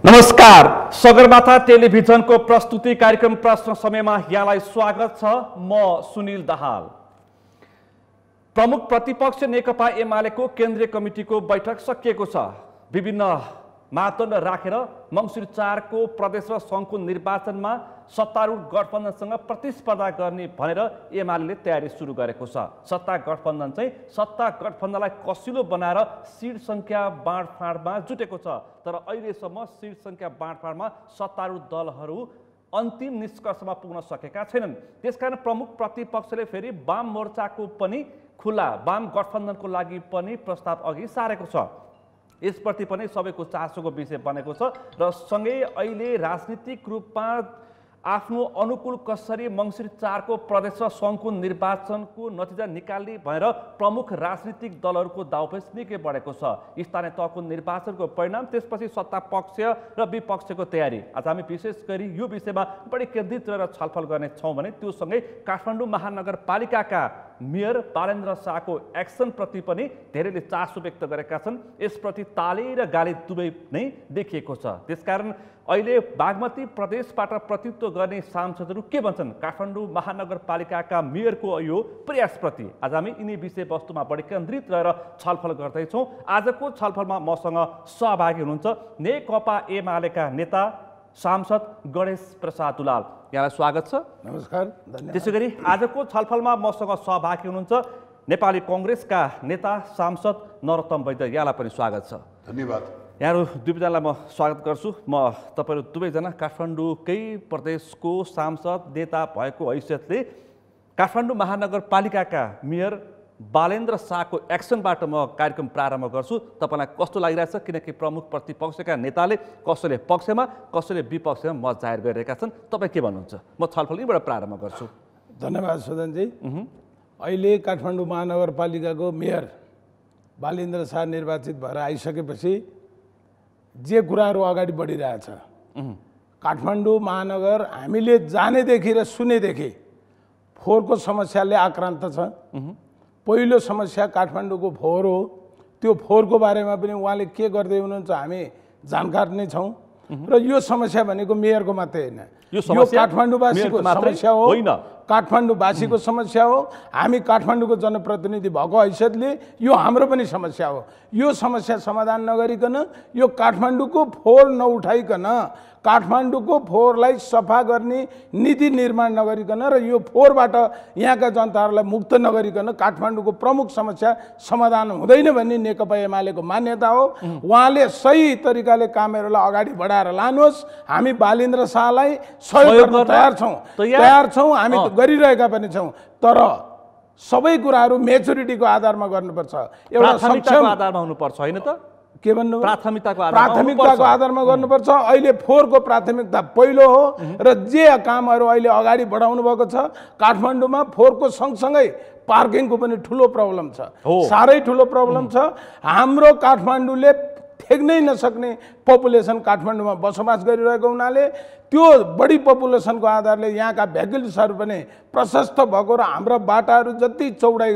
नमस्कार, सगरमाथा टेलिभिजनको प्रस्तुति कार्यक्रम प्रश्न समयमा यहाँलाई स्वागत छ। म सुनिल दाहाल। प्रमुख प्रतिपक्ष नेकपा एमालेको केन्द्रीय कमिटीको बैठक सकिएको छ। विभिन्न मापदण्ड राखेर मङ्सिर 4 को प्रदेश र सङ्घको निर्वाचनमा सत्तारूढ गठबन्धनसँग प्रतिस्पर्धा गर्ने भनेर एमालेले तयारी सुरु गरेको छ। सत्ता गठबन्धन चाहिँ सत्ता गठबन्धनलाई कसिलो बनाएर सिट संख्या बाँडफाँडमा जुटेको छ। तर अहिलेसम्म सिट संख्या बाँडफाँडमा सत्तारूढ दलहरू अन्तिम निष्कर्षमा पुग्न सकेका छैनन्। त्यसकारण प्रमुख प्रतिपक्षले फेरि वाम मोर्चाको पनि खुला वाम गठबन्धनको लागि पनि प्रस्ताव अघि सारेको छ। यसप्रति पनि सबैको चासोको विषय बनेको छ र सँगै अहिले राजनीतिक रूपमा आफ्नो अनुकूल कसरी मङ्सिर 4 को प्रदेश र सङ्घको निर्वाचनको नतिजा निकाल्ने भनेर प्रमुख राजनीतिक दलहरूको दाउपेच निकै बढेको छ। स्थानीय तहको निर्वाचनको परिणाम, त्यसपछि सत्ता पक्ष र विपक्षको तयारी। आज हामी विशेष गरी यो विषयमा बढी केन्द्रित रहेर छलफल गर्ने छौँ भने त्यो सँगै काठमाडौँ महानगरपालिकाका मेयर बालेन्द्र शाहको एक्सनप्रति पनि धेरैले चासो व्यक्त गरेका छन्। यसप्रति ताली र गाली दुवै नै देखिएको छ। त्यसकारण अहिले बागमती प्रदेशबाट प्रतिनिधित्व गर्ने सांसदहरू के भन्छन् काठमाडौँ महानगरपालिकाका मेयरको यो प्रयासप्रति? आज हामी यिनी विषयवस्तुमा बढी केन्द्रित रहेर छलफल गर्दैछौँ। आजको छलफलमा मसँग सहभागी हुनुहुन्छ नेकपा एमालेका नेता सांसद गणेश प्रसाद दुलाल। यहाँलाई स्वागत छ। नमस्कार, धन्यवाद। त्यसैगरी आजको छलफलमा मसँग सहभागी हुनुहुन्छ नेपाली कांग्रेसका नेता सांसद नरोत्तम वैद्य। यहाँलाई पनि स्वागत छ। धन्यवाद। यहाँहरू दुवैजनालाई म स्वागत गर्छु। म तपाईँहरू दुवैजना काठमाडौँकै प्रदेशको सांसद नेता भएको हैसियतले काठमाडौँ महानगरपालिकाका मेयर बालेन्द्र शाहको एक्सनबाट म कार्यक्रम प्रारम्भ गर्छु। तपाईँलाई कस्तो लागिरहेछ? किनकि प्रमुख प्रतिपक्षका नेताले कसैले पक्षमा कसैले विपक्षमा मत जाहेर गरिरहेका छन्। तपाईँ के भन्नुहुन्छ? म छलफल यहीँबाट प्रारम्भ गर्छु। धन्यवाद सुदनजी। अहिले काठमाडौँ महानगरपालिकाको मेयर बालेन्द्र शाह निर्वाचित भएर आइसकेपछि जे कुराहरू अगाडि बढिरहेछ, काठमाडौँ महानगर हामीले जानेदेखि र सुनेदेखि फोहोरको समस्याले आक्रान्त छ। पहिलो समस्या काठमाडौँको फोहोर हो। त्यो फोहोरको बारेमा पनि उहाँले के गर्दै हुनुहुन्छ हामी जानकार नै छौँ। र यो समस्या भनेको मेयरको मात्रै होइन, यो काठमाडौँवासीको समस्या हो, काठमाडौँवासीको समस्या हो। हामी काठमाडौँको जनप्रतिनिधि भएको हैसियतले यो हाम्रो पनि समस्या हो। यो समस्या समाधान नगरिकन, यो काठमाडौँको फोहोर नउठाइकन, काठमाडौँको फोहोरलाई सफा गर्ने नीति निर्माण नगरिकन र यो फोहोरबाट यहाँका जनताहरूलाई मुक्त नगरिकन काठमाडौँको प्रमुख समस्या समाधान हुँदैन भन्ने नेकपा एमालेको मान्यता हो। उहाँले सही तरिकाले कामहरूलाई अगाडि बढाएर लानुहोस्। हामी बालेन्द्र शाहलाई सहयोग गर्न तयार छौँ। हामी गरिरहेका पनि छौँ। तर सबै कुराहरू मेच्युरिटीको आधारमा गर्नुपर्छ। एउटा प्राथमिकताको आधारमा हुनुपर्छ, होइन त? के भन्नु? प्राथमिकताको आधारमा गर्नुपर्छ। अहिले फोहोरको प्राथमिकता पहिलो हो र जे कामहरू अहिले अगाडि बढाउनु भएको छ, काठमाडौँमा फोहोरको सँगसँगै पार्किङको पनि ठुलो प्रब्लम छ, साह्रै ठुलो प्रब्लम छ। हाम्रो काठमाडौँले ठेक्नै नसक्ने पपुलेसन काठमाडौँमा बसोबास गरिरहेको हुनाले त्यो बढी पपुलेसनको आधारले यहाँका भेहिकल्सहरू पनि प्रशस्त भएको र हाम्रा बाटाहरू जति चौडाइ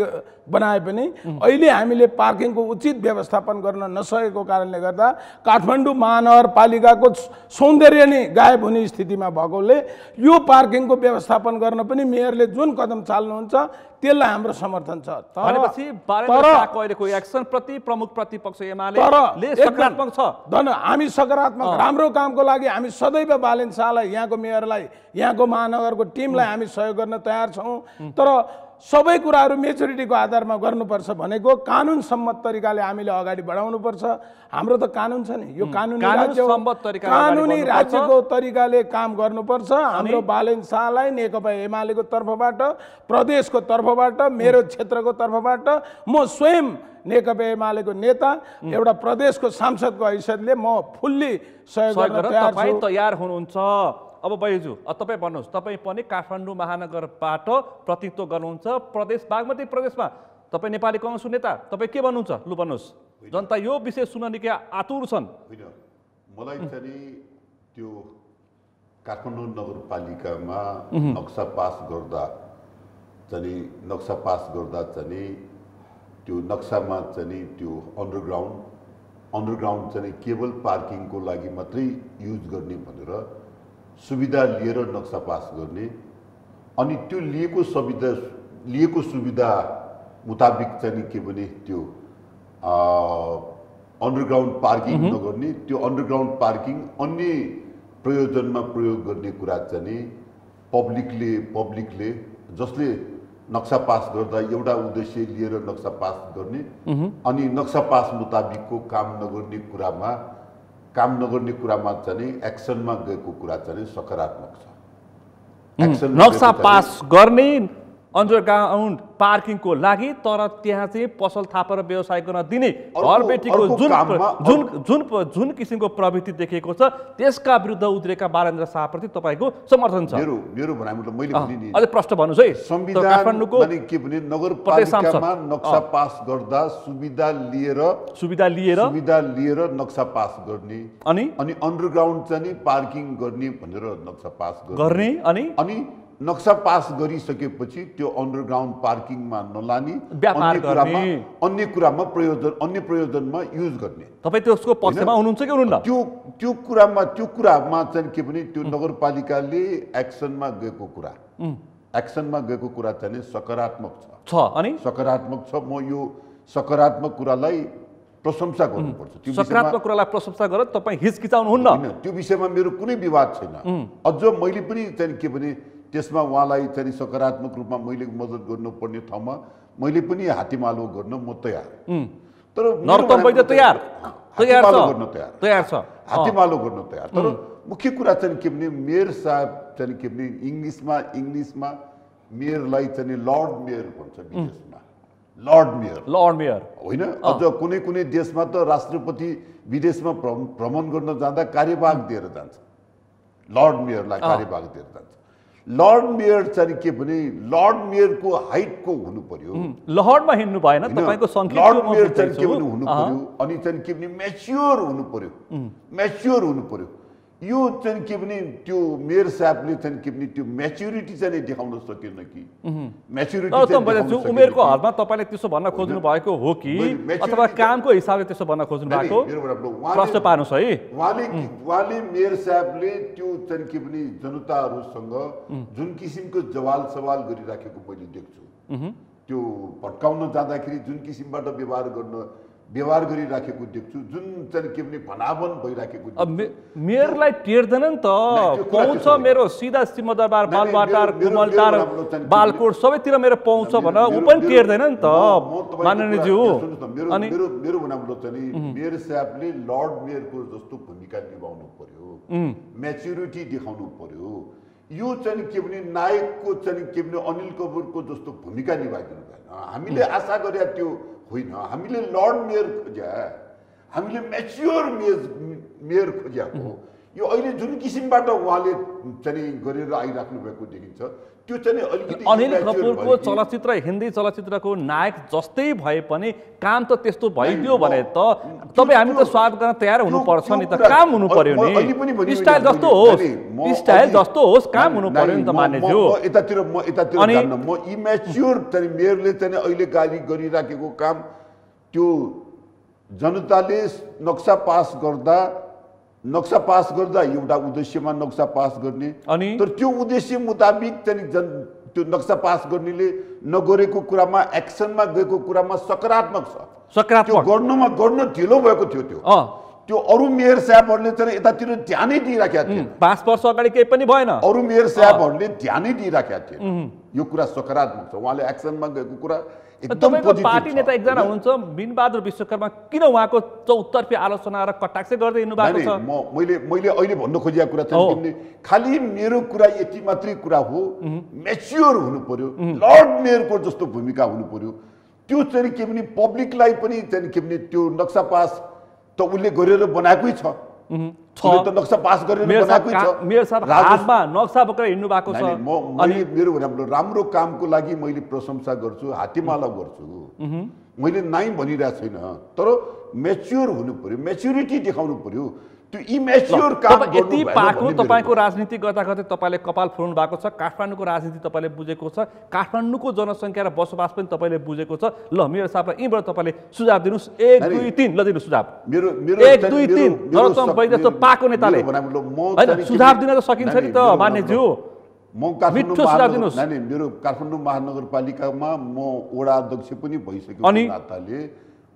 बनाए पनि अहिले हामीले पार्किङको उचित व्यवस्थापन गर्न नसकेको कारणले गर्दा काठमाडौँ महानगरपालिकाको सौन्दर्य नै गायब हुने स्थितिमा भएकोले यो पार्किङको व्यवस्थापन गर्न पनि मेयरले जुन कदम चाल्नुहुन्छ त्यसलाई हाम्रो समर्थन छ। भनेपछि अहिलेको एक्सन प्रति प्रमुख प्रतिपक्ष एमाले सकारात्मक छ। हामी सकारात्मक राम्रो कामको लागि हामी सदैव बालेन्द्र शाहलाई, यहाँको मेयरलाई, यहाँको महानगरको टिमलाई हामी सहयोग गर्न तयार छौँ। तर सबै कुराहरू मेच्युरिटीको आधारमा गर्नुपर्छ भनेको कानुन सम्मत तरिकाले हामीले अगाडि बढाउनुपर्छ। हाम्रो त कानुन छ नि, यो कानुनी राज्यको तरिकाले काम गर्नुपर्छ। हाम्रो बालेन्द्र शाहलाई नेकपा एमालेको तर्फबाट, प्रदेशको तर्फबाट, मेरो क्षेत्रको तर्फबाट म स्वयं नेकपा एमालेको नेता, एउटा प्रदेशको सांसदको हैसियतले म फुल्ली सहयोग गर्न तयार हुनुहुन्छ। अब बैजू, तपाईँ भन्नुहोस्, तपाईँ पनि काठमाडौँ महानगरबाट प्रतिनिधित्व गर्नुहुन्छ प्रदेश बागमती प्रदेशमा। तपाईँ नेपाली कांग्रेसको नेता, तपाईँ के भन्नुहुन्छ? लु भन्नुहोस्। जनता यो विषय सुन्न निकै आतुर छन्। मलाई चाहिँ त्यो काठमाडौँ नगरपालिकामा नक्सा पास गर्दा चाहिँ त्यो नक्सामा चाहिँ त्यो अन्डरग्राउन्ड अन्डरग्राउन्ड चाहिँ केवल पार्किङको लागि मात्रै युज गर्ने भनेर सुविधा लिएर नक्सा पास गर्ने, अनि त्यो लिएको सुविधा मुताबिक चाहिँ के भने त्यो अन्डरग्राउन्ड पार्किङ नगर्ने, त्यो अन्डरग्राउन्ड पार्किङ अन्य प्रयोजनमा प्रयोग गर्ने कुरा चाहिँ पब्लिकले जसले नक्सा पास गर्दा एउटा उद्देश्य लिएर नक्सा पास गर्ने अनि नक्सा पास मुताबिकको काम नगर्ने कुरामा चाहिँ एक्सनमा गएको कुरा चाहिँ सकारात्मक छ। नक्सा पास गर्ने अन्डरग्राउन्ड पार्किङको लागि, तर त्यहाँ चाहिँ पसल थापेर व्यवसाय गर्न दिने घरबेटीको जुन किसिमको प्रवृत्ति देखिएको छ त्यसका विरुद्ध उत्रेका बालेन्द्र शाहप्रति तपाईँको समर्थन छ? मेरो भनाइमा मैले भने नि अझै प्रश्न भन्नुहोस् है। संविधान माने के भने नगरपालिकामा नक्सा पास गर्दा सुविधा लिएर नक्सा पास गर्ने अनि अन्डरग्राउन्ड चाहिँ पार्किङ गर्ने भनेर नक्सा पास गर्ने अनि नक्सा पास गरिसकेपछि त्यो अन्डरग्राउन्ड पार्किङमा नलानी अन्य प्रयोजनमा युज गर्ने। तपाईँ त्यसको पक्षमा हुनुहुन्छ कि हुनुहुन्न? त्यो कुरामा चाहिँ के भने त्यो नगरपालिकाले एक्सनमा गएको कुरा चाहिँ सकारात्मक छ। अनि सकारात्मक छ। म यो सकारात्मक कुरालाई प्रशंसा गर्नुपर्छ। त्यो सकारात्मक कुरालाई प्रशंसा गरेर तपाईँ हिचकिचाउनुहुन्न? त्यो विषयमा मेरो कुनै विवाद छैन। अझ मैले पनि चाहिँ के भने त्यसमा उहाँलाई चाहिँ सकारात्मक रूपमा मैले मद्दत गर्नुपर्ने ठाउँमा मैले पनि हातेमालो गर्न म तयार। तर हातेमालो गर्न तयार। तर मुख्य कुरा चाहिँ के भने मेयर साहब चाहिँ के भने इङ्ग्लिसमा मेयरलाई चाहिँ लर्ड मेयर भन्छ विदेशमा। लर्ड मेयर होइन। अझ कुनै देशमा त राष्ट्रपति विदेशमा भ्रमण गर्न जाँदा कार्यभाग दिएर जान्छ। लर्ड मेयरलाई कार्यभाग दिएर जान्छ। लर्ड मेयर चाहिँ के भने लर्ड मेयरको हाइटको हुनु पर्यो। लहरमा हिँड्नु भएन तपाईँको संकेत। लर्ड मेयर चाहिँ के भने हुनु पर्यो अनि चाहिँ के भने म्याच्योर हुनु पर्यो। यो चाहिँ के भने त्यो मेयर साहबले चाहिँ के भने त्यो म्याच्युरिटी चाहिँ देखाउन सकेन कि म्याच्युरिटी उमेरको हदमा तपाईँले त्यसो भन्न खोज्नु भएको हो कि अथवा कामको हिसाबले त्यसो भन्न खोज्नु भएको? प्रश्न पार्नुहोस् है। उहाँले मेयर साहबले त्यो चाहिँ के भने जनताहरूसँग जुन किसिमको जवाल सवाल गरिराखेको मैले देख्छु, त्यो भट्काउन जाँदाखेरि जुन किसिमबाट व्यवहार गरिराखेको देख्छु, जुन चाहिँ के भने भनावन भइराखेको। मेयरलाई टेर्दैन नि त, पहुँच मेरो सिधा सिंहदरबार, बालबाटार, कुमलटार, बालकोट सबैतिर मेरो पहुँच भनेर ऊ पनि टेर्दैन नि त माननीयज्यू। अनि मेरो भनाइलो चाहिँ मेयर साहबले लर्ड मेयरको जस्तो भूमिका निभाउनु पर्यो, म्याच्युरिटी देखाउनु पर्यो। यो चाहिँ के भने नायकको चाहिँ के भने अनिल कपुरको जस्तो भूमिका निभाइदिनु भएन। हामीले आशा गरे त्यो होइन। हामीले लर्ड मेयर खोज्या, हामीले म्याच्योर मेयर खोज्या हो। यो अहिले जुन किसिमबाट उहाँले चाहिँ गरेर आइराख्नु भएको देखिन्छ त्यो चाहिँ अलिकति अनिल कपुरको चलचित्र हिन्दी चलचित्रको नायक जस्तै भए पनि काम त त्यस्तो भइदियो भने त तपाईँ हामी त स्वागत गर्न तयार हुनुपर्छ नि त। काम हुनु पर्यो नि, स्टाइल जस्तो होस् काम हुनु पर्यो नि त मान्यज्यू। म इम्याच्योर चाहिँ मेयरले चाहिँ अहिले गाली गरिराखेको काम त्यो जनताले नक्सा पास गर्दा एउटा उद्देश्यमा नक्सा पास गर्ने, तर त्यो उद्देश्य मुताबिक चाहिँ त्यो नक्सा पास गर्नेले नगरेको कुरामा एक्सनमा गएको कुरामा सकारात्मक छ। गर्न ढिलो भएको थियो। त्यो अरू मेयर साहबहरूले चाहिँ यतातिर ध्यानै दिइराखेका थिए। 5 वर्ष अगाडि केही पनि भएन। अरू मेयर साहबहरूले ध्यानै दिइराखेका थिए। यो कुरा सकारात्मक छ। उहाँले एक्सनमा गएको कुरा तपाईँको पार्टी नेता एकजना हुनुहुन्छ बिनबहादुर विश्वकर्मा, किन उहाँको चौतर्फी आलोचना र कटाक्ष गर्दै हिँड्नु भएको छ? मैले अहिले भन्न खोजेको कुरा चाहिँ खालि मेरो कुरा यति मात्रै कुरा हो, म्याच्योर हुनु पर्यो, लर्ड मेयरको जस्तो भूमिका हुनु पर्यो। त्यो चाहिँ के भने पब्लिकलाई पनि चाहिँ के भने त्यो नक्सा पास त उसले गरेर बनाएकै छ। नक्सा पास गरेर बनाएकै छ। मेयर साहब हातमा नक्सा बोकेर हिँड्नु भएको छ। अनि मेरो राम्रो कामको लागि मैले प्रशंसा गर्छु, हातेमाला गर्छु। मैले नाइ भनिरहेको छैन, तर म्याच्योर हुनु पर्यो, म्याच्युरिटी देखाउनु पर्यो। त्यो इमेच्योर काम तपाईँ यति गर्नु पाको तपाईँको राजनीति गर्दा गर्दै तपाईँले कपाल फुल्नु भएको छ। काठमाडौँको राजनीति तपाईँले बुझेको छ, काठमाडौँको जनसङ्ख्या र बसोबास पनि तपाईँले बुझेको छ। ल मेरो साहबलाई यहीँबाट तपाईँले सुझाव दिनुहोस्, 1 2 3 ल दिनु सुझाव। 1 2 3 नरोत्तम वैद्य जस्तो पाको नेताले होइन सुझाव दिन त सकिन्छ नि त मान्यज्यू। म मेरो काठमाडौँ महानगरपालिकामा म वडा अध्यक्ष पनि भइसकेको नाताले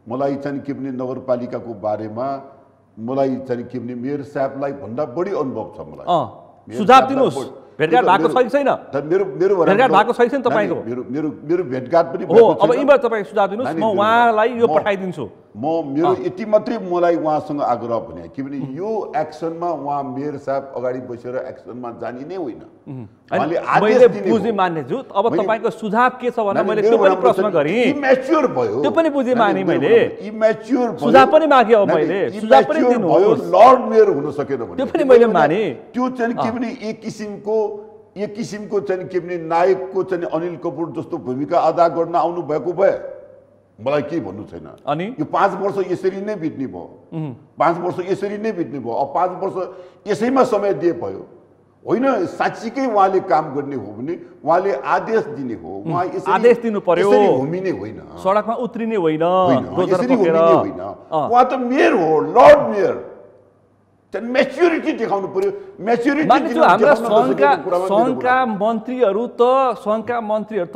मलाई चाहिँ के भने नगरपालिकाको बारेमा मलाई चाहिँ के भने मेयर साहबलाई भन्दा बढी अनुभव छ मलाई। सुझाव दिनुहोस्, भेटघाट भएको छ कि छैन? मेरो मेरो भेटघाट भएको छैन तपाईँको? मेरो भेटघाट पनि हो। अब यहीँबाट तपाईँ सुझाव दिनुहोस्, म उहाँलाई यो पठाइदिन्छु। म मेरो यति मात्रै मलाई उहाँसँग आग्रह भने कि भने यो एक्सनमा उहाँ मेयर साहब अगाडि बसेर एक्सनमा जाने नै होइन। मैले बुझेँ मान्यज्यू। अब तपाईँको सुझाव के छ भने मैले त्यो पनि प्रश्न गरेँ, इमेच्योर भयो, त्यो पनि बुझेँ माने मैले, इमेच्योर सुझाव पनि मागे। अब मैले सुझाव पनि दिनुहोस्, लर्ड मेयर हुन सकेन भने त्यो पनि मैले माने। त्यो चाहिँ के भने एक किसिमको चाहिँ के भने नायकको चाहिँ अनिल कपुर जस्तो भूमिका अदा गर्न आउनु भएको भए मलाई केही भन्नु छैन। अनि यो 5 वर्ष यसरी नै बित्ने भयो, 5 वर्ष यसरी नै बित्ने भयो। अब 5 वर्ष यसैमा समय दिए भयो होइन। साँच्चीकै उहाँले काम गर्ने हो भने उहाँले आदेश दिने हो, उहाँ आदेश दिनु पर्यो, घुमिने होइन, सडकमा उत्रिने होइन, यसरी घुमिने होइन। उहाँ त मेयर हो, लर्ड मेयर, म्याच्युरिटी देखाउनु पर्यो। म्याच्युरिटी हाम्रा सङ्घका मन्त्रीहरू त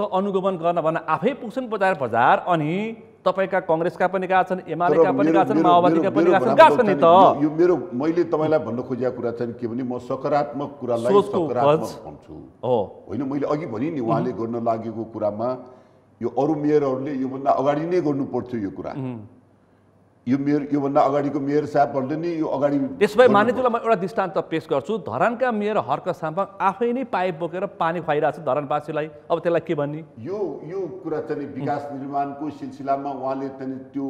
अनुगमन गर्न भन्न आफै पुग्छन् बजार। अनि तपाईँका कङ्ग्रेसका पनि गएका छन्, एमालेका पनि गएका छन्, माओवादीका पनि गएका छन् नि त। यो मेरो मैले तपाईँलाई भन्न खोजेको कुरा चाहिँ के भने म सकारात्मक कुरालाई सकारात्मक भन्छु होइन। मैले अघि भने नि उहाँले गर्न लागेको कुरामा यो अरू मेयरहरूले योभन्दा अगाडि नै गर्नु पर्थ्यो यो कुरा। योभन्दा अगाडिको मेयर साहबहरूले नि यो अगाडि। त्यसो भए मान्यज्यूलाई म एउटा दृष्टान्त पेश गर्छु। धरानका मेयर हर्क साम्पाङ आफै नै पाइप बोकेर पानी खुवाइरहेको छ धरानवासीलाई। अब त्यसलाई के भन्ने? यो कुरा चाहिँ विकास निर्माणको सिलसिलामा उहाँले चाहिँ त्यो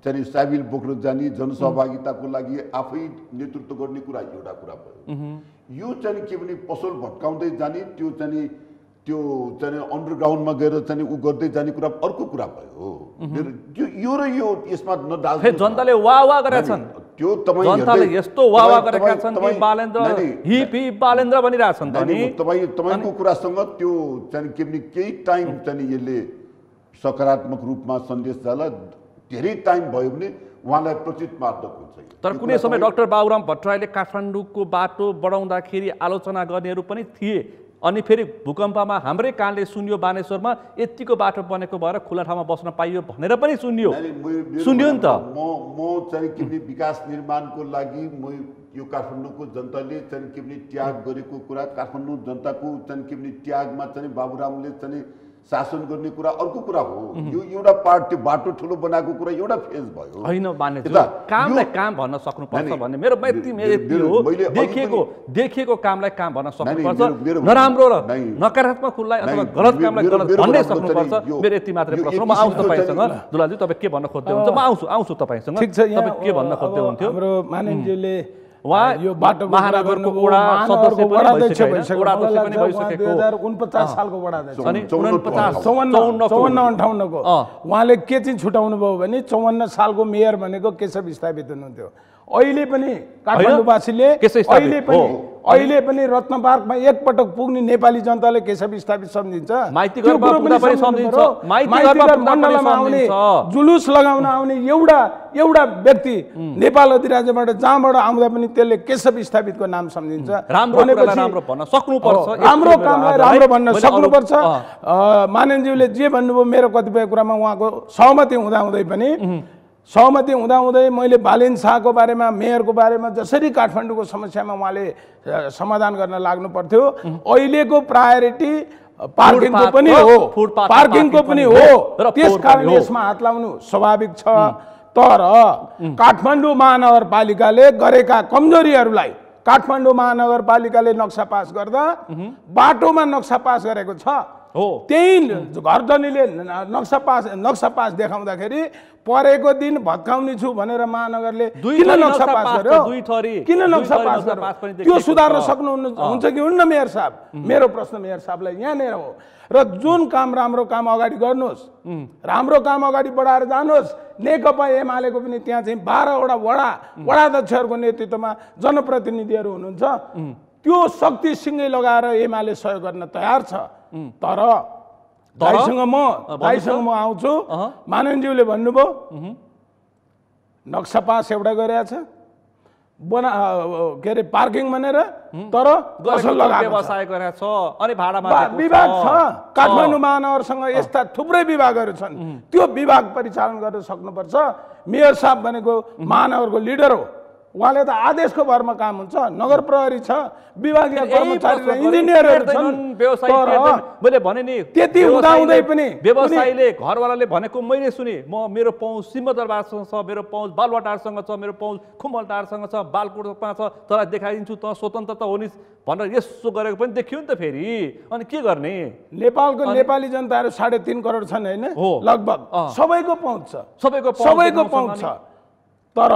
चाहिँ साबिल बोक्न जाने, जनसहभागिताको लागि आफै नेतृत्व गर्ने कुरा एउटा कुरा भयो। यो चाहिँ के भने पसल भट्काउँदै जाने, त्यो चाहिँ अन्डरग्राउन्डमा गएर चाहिँ उ गर्दै जाने कुरा अर्को कुरा भयो। यो र यो यसमा नडाल जनताले वाह गरेका छन्। त्यो तपाईँ जनताले यस्तो वाह गरेका छन् कि बालेन्द्र हिप बालेन्द्र भनिरहेछन् त नि। तपाईँको कुरासँग त्यो चाहिँ के भने केही टाइम चाहिँ यसले सकारात्मक रूपमा सन्देश जाला, धेरै टाइम भयो भने उहाँलाई प्रचित मार्दक हुन्छ। तर कुनै समय डाक्टर बाबुराम भट्टराईले काठमाडौँको बाटो बढाउँदाखेरि आलोचना गर्नेहरू पनि थिए। अनि फेरि भूकम्पमा हाम्रै कानले सुन्यो, बानेश्वरमा यतिको बाटो बनेको भएर खुला ठाउँमा बस्न पाइयो भनेर पनि सुन्यो नि त। म चाहिँ के भने विकास निर्माणको लागि म यो काठमाडौँको जनताले चाहिँ के भने त्याग गरेको कुरा, काठमाडौँ जनताको चाहिँ के भने त्यागमा चाहिँ बाबुरामले चाहिँ शासन गर्ने कुरा अर्को कुरा हो। यो एउटा पार्ट, त्यो बाटो ठुलो बनाएको कुरा एउटा फेज भयो होइन। मान्यज्यू कामलाई काम भन्न सक्नुपर्छ भन्ने मेरो हो। देखिएको कामलाई काम भन्न सक्नुपर्छ, नराम्रो र नकारात्मक कुरालाई अथवा गलत कामलाई गलत भन्नै सक्नुपर्छ। मेरो यति मात्रै प्रश्न। म आउँछु तपाईँसँग। दुलाजी तपाईँ के भन्न खोज्दै हुन्छ? म आउँछु तपाईँसँग। ठिक छ। तपाईँ के भन्न खोज्दै हुन्थ्यो? हाम्रो माननीयज्यूले उहाँ यो बाटो महानगरको वडा सदस्य पनि भइसकेको, 2049 सालको वडा अध्यक्ष अनि 49 54 को उहाँले के चाहिँ छुटाउनु भयो भने 54 सालको मेयर भनेको केशव स्थापित हुनुहुन्थ्यो। अहिले पनि काठमाडौँवासीले अहिले पनि रत्न पार्कमा एकपटक पुग्ने नेपाली जनताले केशव स्थापित सम्झिन्छ। मण्डलमा आउने, जुलुस लगाउन आउने एउटा व्यक्ति नेपाल अधिराज्यबाट जहाँबाट आउँदा पनि त्यसले केशव स्थापितको नाम सम्झिन्छ। राम्रो भन्न सक्नुपर्छ, राम्रो कामलाई राम्रो भन्न सक्नुपर्छ। माननीयज्यूले जे भन्नुभयो मेरो कतिपय कुरामा उहाँको सहमति हुँदाहुँदै मैले बालेन शाहको बारेमा, मेयरको बारेमा जसरी काठमाडौँको समस्यामा उहाँले समाधान गर्न लाग्नु पर्थ्यो, अहिलेको प्रायोरिटी पार्किङको पनि हो। त्यसकारण यसमा हात लाउनु स्वाभाविक छ। तर काठमाडौँ महानगरपालिकाले गरेका कमजोरीहरूलाई काठमाडौँ महानगरपालिकाले नक्सा पास गर्दा बाटोमा नक्सा पास गरेको छ, हो त्यही घरधनीले नक्सा पास देखाउँदाखेरि परेको दिन भत्काउने छु भनेर महानगरले किन नक्सा पास गर्यो किन नक्सा पास गर्यो त्यो सुधार्न सक्नुहुन्छ कि हुन्न मेयर साहब मेरो प्रश्न मेयर साहबलाई यहाँनिर हो र जुन काम राम्रो काम अगाडि गर्नुहोस् राम्रो काम अगाडि बढाएर जानुहोस् नेकपा एमालेको पनि त्यहाँ चाहिँ 12 वटा वडाध्यक्षहरूको नेतृत्वमा जनप्रतिनिधिहरू हुनुहुन्छ त्यो शक्ति सिँगै लगाएर एमाले सहयोग गर्न तयार छ तर दाइसँग म आउँछु मानवज्यूले भन्नुभयो नक्सा पास एउटा गरेको छ के अरे पार्किङ भनेर तर पसल लगाएको छ अनि भाडामा विभाग छ काठमाडौँ महानगरसँग यस्ता थुप्रै विभागहरू छन् त्यो विभाग परिचालन गर्न सक्नुपर्छ मेयर साहब भनेको महानगरको लिडर हो उहाँले त आदेशको भरमा काम हुन्छ नगर प्रहरी छ विभागीय कर्मचारी र इन्जिनियरहरू छन् मैले भने नि त्यति हुँदाहुँदै पनि व्यवसायीले घरवालाले भनेको मैले सुने म मेरो पहुँच सिंहदरबारसँग छ मेरो पहुँच बालुवाटारसँग छ मेरो पहुँच खुमलटारसँग छ बालकोटमा छ तँलाई देखाइदिन्छु त स्वतन्त्रता हो नि भनेर यसो गरेको पनि देखियो नि त फेरि अनि के गर्ने नेपालको नेपाली जनताहरू 3.5 करोड छन् हैन लगभग सबैको पहुँच छ सबैको पहुँच छ तर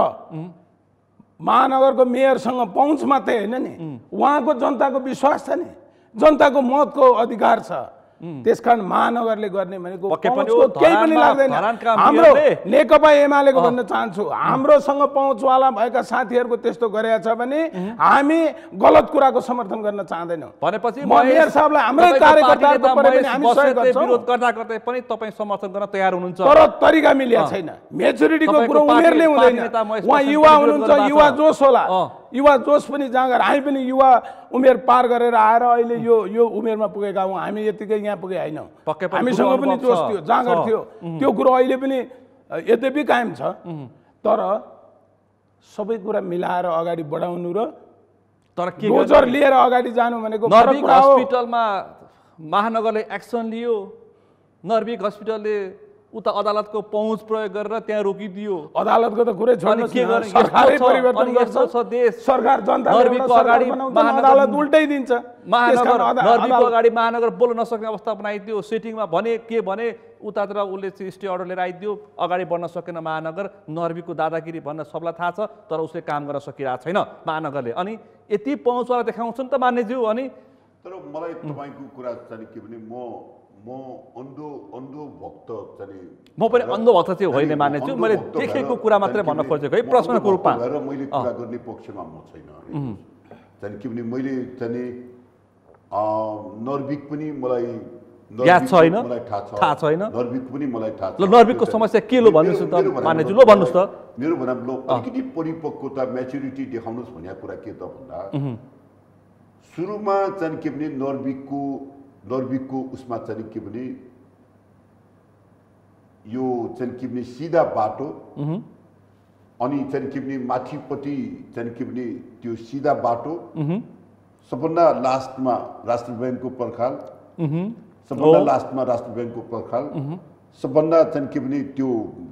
महानगरको मेयरसँग पहुँच मात्रै होइन नि उहाँको जनताको विश्वास छ नि जनताको मतको अधिकार छ त्यसकारण महानगरले गर्ने भनेको केही पनि लाग्दैन हाम्रो नेकपा एमालेको भन्न चाहन्छु हाम्रोसँग पहुँचवाला भएका साथीहरूको त्यस्तो गरेका छ भने हामी गलत कुराको समर्थन गर्न चाहदैनौँ भनेपछि मेयर साहबलाई हाम्रै कार्यकर्ताहरूको परे पनि हामी सहयोग गर्छौँ विरोध गर्दा गर्दै पनि तपाईँ समर्थन गर्न तयार हुनुहुन्छ तर तरिका मिलेको छैन मेच्युरिटीको कुरो उमेरले हुँदैन उहाँ युवा हुनुहुन्छ युवा जोश होला युवा जोश पनि जाँगर हामी पनि युवा उमेर पार गरेर आएर अहिले यो उमेरमा पुगेका हौँ हामी यतिकै यहाँ पुगे होइनौँ हामीसँग पनि जोश थियो जाँगर थियो त्यो कुरो अहिले पनि यद्यपि कायम छ तर सबै कुरा मिलाएर अगाडि बढाउनु र तर के डोजर लिएर अगाडि जानु भनेको नर्भिक हस्पिटलमा महानगरले एक्सन लियो नर्भिक हस्पिटलले उता अदालतको पहुँच प्रयोग गरेर त्यहाँ रोकिदियो अदालतको त कुरै छोड्नुस् सरकारै परिवर्तन गर्छ सरकार जनताले अगाडि अदालत उल्टै दिन्छ नर्भिकको अगाडि महानगर बोल्न नसक्ने अवस्था बनाइदियो सेटिङमा भने के भने उतातिर उसले स्टे अर्डर लिएर आइदियो अगाडि बढ्न सकेन महानगर नर्भिकको दादागिरी भन्न सबलाई थाहा छ तर उसले काम गर्न सकिरहेको छैन महानगरले अनि यति पहुँचवाला देखाउँछ नि त मान्यज्यू अनि तर मलाई तपाईँको कुरा चाहिँ के भने म अन्धो भक्त चाहिँ म पनि अन्धो भक्त चाहिँ होइन मान्यज्यू मैले देखेको कुरा मात्रै भन्न खोजेको है प्रश्नको रूपमा र मैले कुरा गर्ने पक्षमा म छैन चाहिँ के भने मैले चाहिँ नर्भिक पनि मलाई याद छैन थाहा छैन नर्भिक पनि मलाई थाहा छ ल नर्भिकको समस्या के लो भन्नुहोस् त मान्यज्यू लो भन्नुहोस् त मेरो भनाइ अलिकति परिपक्वता म्याच्युरिटी देखाउनुहोस् भन्ने कुरा के त भन्दा सुरुमा चाहिँ के भने नर्भिकको उसमा चाहिँ के भने यो चाहिँ के भने सिधा बाटो अनि चाहिँ के भने माथिपट्टि चाहिँ के भने त्यो सिधा बाटो सबभन्दा लास्टमा राष्ट्र ब्याङ्कको पर्खाल सबभन्दा लास्टमा राष्ट्र ब्याङ्कको पर्खाल सबभन्दा चाहिँ के भने त्यो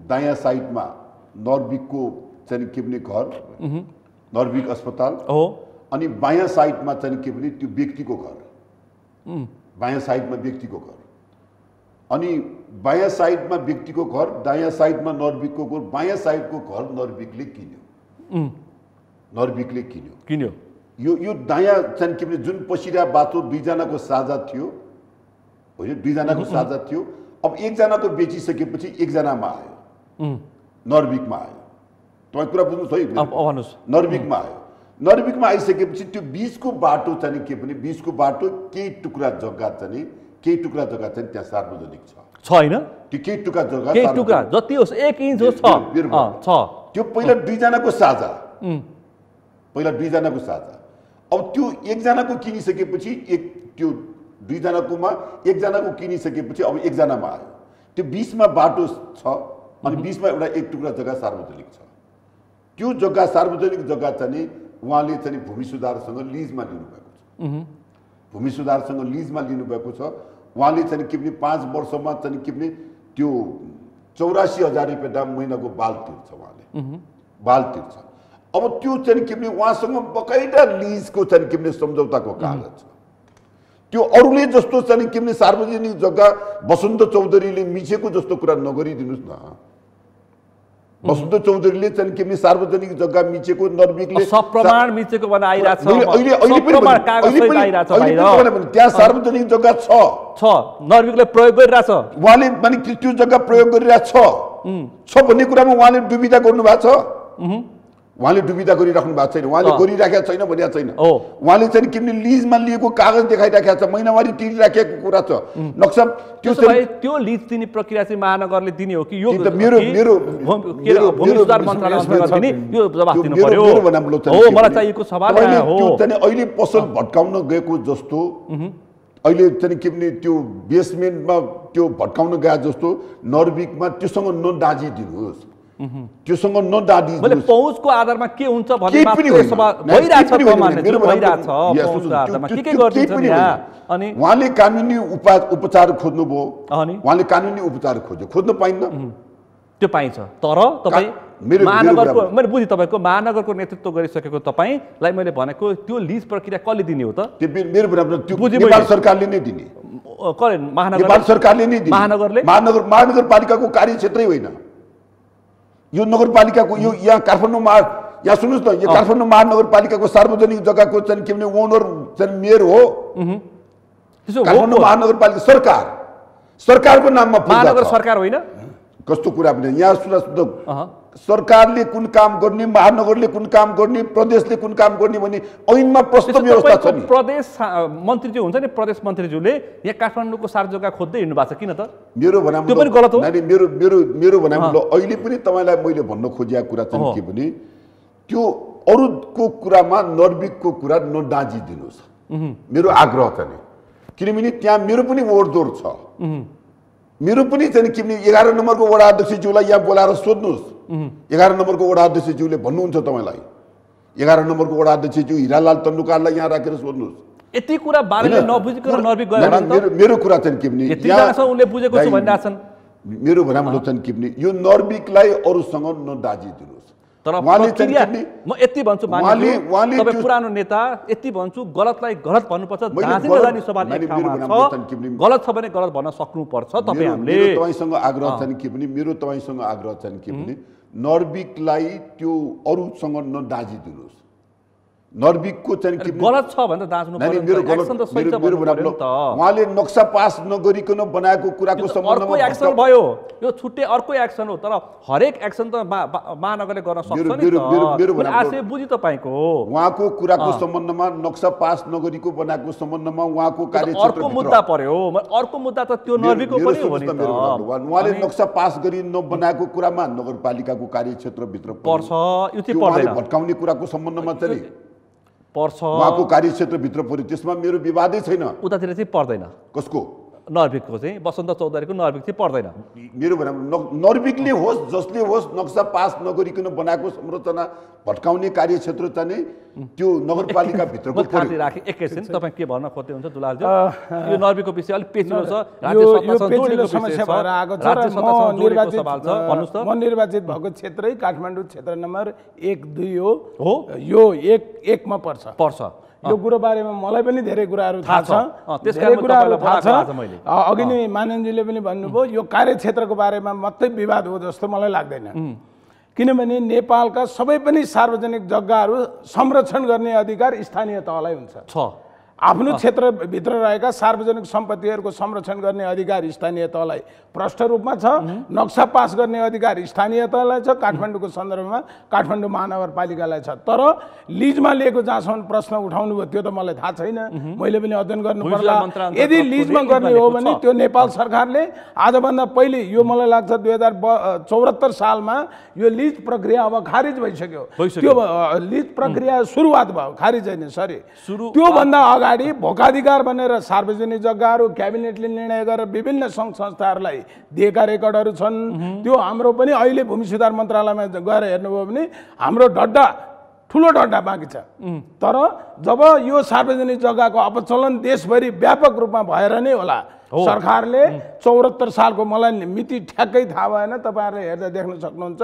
दायाँ साइडमा नर्भिकको चाहिँ के भने घर नर्भिक अस्पताल अनि बायाँ साइडमा चाहिँ के भने त्यो व्यक्तिको घर बायाँ साइडमा व्यक्तिको घर अनि बायाँ साइडमा व्यक्तिको घर दायाँ साइडमा नर्भिकको घर बायाँ साइडको घर नर्भिकले किन्यो यो दायाँ चाहिँ के भने जुन पसिरा बाटो दुईजनाको साझा थियो होइन दुईजनाको साझा थियो अब एकजनाको बेचिसकेपछि एकजनामा आयो नर्भिकमा आयो तपाईँ कुरा बुझ्नुहोस् है नर्भिकमा आयो नर्भिकमा आइसकेपछि त्यो बीचको बाटो चाहिँ के भने बीचको बाटो केही टुक्रा जग्गा चाहिँ त्यहाँ सार्वजनिक छ होइन त्यो केही टुक्रा जति होस् 1 इन्च होस् छ त्यो पहिला दुईजनाको साझा अब त्यो एकजनाको किनिसकेपछि त्यो दुईजनाकोमा एकजनाको किनिसकेपछि अब एकजनामा आयो त्यो बीचमा बाटो छ अनि बीचमा एउटा एक टुक्रा जग्गा सार्वजनिक छ त्यो जग्गा सार्वजनिक जग्गा चाहिँ उहाँले चाहिँ भूमि सुधारसँग लिजमा लिनुभएको छ उहाँले चाहिँ के भने 5 वर्षमा चाहिँ के भने त्यो 84,000 रुपियाँ दाम महिनाको बाल तिर्छ उहाँले अब त्यो चाहिँ के भने उहाँसँग बकाइदा लिजको चाहिँ के भने सम्झौताको कागज छ त्यो अरूले जस्तो चाहिँ के भने सार्वजनिक जग्गा वसन्त चौधरीले मिचेको जस्तो कुरा नगरिदिनुहोस् न। वसन्त चौधरीले चाहिँ के भने सार्वजनिक जग्गा मिचेको नर्बिकले सप्रमाण मिचेको भन्न आइरहेछ। त्यहाँ सार्वजनिक जग्गा छ नर्बिकले प्रयोग गरिरहेछ, उहाँले माने त्यो जग्गा प्रयोग गरिरहेछ छ भन्ने कुरामा उहाँले दुविधा गर्नुभएको छ। उहाँले दुविधा गरिराख्नु भएको छैन, उहाँले गरिराखेको छैन भनेको छैन। उहाँले चाहिँ के भने लिजमा लिएको कागज देखाइराखेको छ, महिनावारी तिरिराखेको कुरा छ। नक्सा त्यो लिज दिने प्रक्रिया चाहिँ महानगरले दिने हो कि यो भूमि सुधार मन्त्रालयले दिने, यो जवाफ दिनु पर्यो हो। मलाई चाहिएको सवाल हो अहिले पसल भट्काउन गएको जस्तो, अहिले चाहिँ के भने त्यो बेसमेन्टमा त्यो भट्काउन गए जस्तो नर्बिकमा त्योसँग नडाजिदिनुहोस्, त्योसँग नडाजिदिनुहोस्। पहुँचको आधारमा के हुन्छ भन्ने अनि उहाँले कानुनी उपचार खोज्नुभयो, उहाँले कानुनी उपचार खोज्नु पाइन्न, त्यो पाइन्छ। तर तपाईँ महानगरको, मैले बुझेँ तपाईँको महानगरको नेतृत्व गरिसकेको तपाईँलाई मैले भनेको त्यो लिज प्रक्रिया कसले दिने हो त? त्यो मेरो नेपाल सरकारले नै दिने, नेपाल सरकारले नै दिने। महानगरपालिकाको कार्यक्षेत्रै होइन यो, नगरपालिकाको यो यहाँ काठमाडौँमा, यहाँ सुन्नुहोस् न, यो काठमाडौँ महानगरपालिकाको सार्वजनिक जग्गाको चाहिँ के भने ओनर चाहिँ मेयर हो। काठमाडौँ महानगरपालिका सरकारको नाममा महानगर सरकार होइन। कस्तो कुरा पनि यहाँ सुन्नुहोस्, सरकारले कुन काम गर्ने, महानगरले कुन काम गर्ने, प्रदेशले कुन काम गर्ने भन्ने ऐनमा प्रश्न व्यवस्था छ नि। प्रदेश मन्त्रीज्यू हुन्छ नि, प्रदेश मन्त्रीज्यूले यहाँ काठमाडौँको सार जग्गा खोज्दै हिँड्नु भएको छ, किन त? मेरो भनाइ त्यो पनि गलत हो। मेरो भनाइ अहिले पनि तपाईँलाई मैले भन्न खोजेको कुरा चाहिँ के भने त्यो अरूको कुरामा नर्बिकको कुरा नडाजिदिनुहोस्, मेरो आग्रह छ नि। किनभने त्यहाँ मेरो पनि ओडदोड छ, मेरो पनि चाहिँ के भने 11 नम्बरको वडा अध्यक्षज्यूलाई यहाँ बोलाएर सोध्नुहोस्। 11 नम्बरको वडा अध्यक्षज्यूले भन्नुहुन्छ तपाईँलाई, 11 नम्बरको वडा अध्यक्षज्यू हिरालाल तन्डुकारलाई यहाँ राखेर सोध्नुहोस्। यति कुरा बारेले नबुझिकन नर्बिक गयो। मेरो कुरा चाहिँ के भने उनले बुझेको छु भनिरहेछन्। मेरो भनाइ चाहिँ के भने यो नर्बिकलाई अरूसँग नडाजिदिनुहोस्। तर म यति भन्छु, तपाईँ पुरानो नेता, यति भन्छु गलतलाई गलत भन्नुपर्छ, जानी सवाल एक ठाउँमा छ, गलत छ भने गलत भन्न सक्नुपर्छ। तपाईँ हामीले तपाईँसँग आग्रह चाहिँ के भने मेरो तपाईँसँग आग्रह चाहिँ के भने नर्बिकलाई त्यो अरूसँग नडाजिदिनुहोस्। नर्बिकको चाहिँ के गलत छ भने त दाज्नु पर्यो, एक्सन त सही छ भन्नु पर्यो नि त। उहाँले नक्सा पास नगरिकन बनाएको कुराको सम्बन्धमा अर्को एक्सन भयो, यो छुट्टै अर्को एक्सन हो, तर हरेक एक्सन त महानगरले गर्न सक्छ नि त। आशय बुझी तपाईँको उहाँको कुराको सम्बन्धमा नक्सा पास नगरिको बनाएको सम्बन्धमा उहाँको कार्यक्षेत्र अर्को मुद्दा पर्यो। अर्को मुद्दा त त्यो नर्बिकको पनि हो नि त। उहाँले नक्सा पास गरी नबनाएको कुरामा नगरपालिकाको कार्यक्षेत्रभित्र पर्छ, यो चाहिँ पर्दैन। भट्काउने कुराको सम्बन्धमा चाहिँ पर्छ, उहाँको कार्यक्षेत्रभित्र पर्यो, त्यसमा मेरो विवादै छैन। उतातिर चाहिँ पर्दैन। कसको? नर्बिकको चाहिँ, वसन्त चौधरीको नर्बिक चाहिँ पर्दैन। मेरो भनाइ नर्बिकले होस् जसले होस् नक्सा पास नगरिकन बनाएको संरचना भट्काउने कार्यक्षेत्र चाहिँ त्यो नगरपालिकाभित्रको पर्यो। राखेँ एकैछिन, तपाईँ के भन्न खोज्दै हुन्छ दुलालज्यू? यो नर्बिकको विषय अलिक पेचिलो छ, राज्य सत्तासँग जोडिएको समस्या भएर आएको छ। म निर्वाचित भएको क्षेत्रै काठमाडौँ क्षेत्र नम्बर 1, 2 हो, यो 1 मा पर्छ। यो कुरो बारेमा मलाई पनि धेरै कुराहरू थाहा छ, धेरै कुराहरू थाहा छ। अघि नै माननजीले पनि भन्नुभयो यो कार्यक्षेत्रको बारेमा मात्रै विवाद हो जस्तो मलाई लाग्दैन। किनभने नेपालका सबै पनि सार्वजनिक जग्गाहरू संरक्षण गर्ने अधिकार स्थानीय तहलाई हुन्छ। आफ्नो क्षेत्रभित्र रहेका सार्वजनिक सम्पत्तिहरूको संरक्षण गर्ने अधिकार स्थानीय तहलाई प्रष्ट रूपमा छ। नक्सा पास गर्ने अधिकार स्थानीय तहलाई छ, काठमाडौँको सन्दर्भमा काठमाडौँ महानगरपालिकालाई छ। तर लिजमा लिएको जहाँसम्म प्रश्न उठाउनु भयो त्यो त मलाई थाहा छैन, मैले पनि अध्ययन गर्नु पर्ला। यदि लिजमा गर्ने हो भने त्यो नेपाल सरकारले आजभन्दा पहिले, यो मलाई लाग्छ 2074 सालमा यो लिज प्रक्रिया अब खारिज भइसक्यो। त्यो लिज प्रक्रिया सुरुवात भयो, खारिज होइन, सरी, त्योभन्दा अगाडि भोकाधिकार भनेर सार्वजनिक जग्गाहरू क्याबिनेटले निर्णय गरेर विभिन्न सङ्घ संस्थाहरूलाई दिएका रेकर्डहरू छन्। त्यो हाम्रो पनि अहिले भूमि सुधार मन्त्रालयमा गएर हेर्नुभयो भने हाम्रो ठुलो डड्डा बाँकी छ। तर जब यो सार्वजनिक जग्गाको अपचलन देशभरि व्यापक रूपमा भएर नै होला, सरकारले 74 सालको मलाई मिति ठ्याक्कै थाहा भएन, तपाईँहरूले हेर्दा देख्न सक्नुहुन्छ।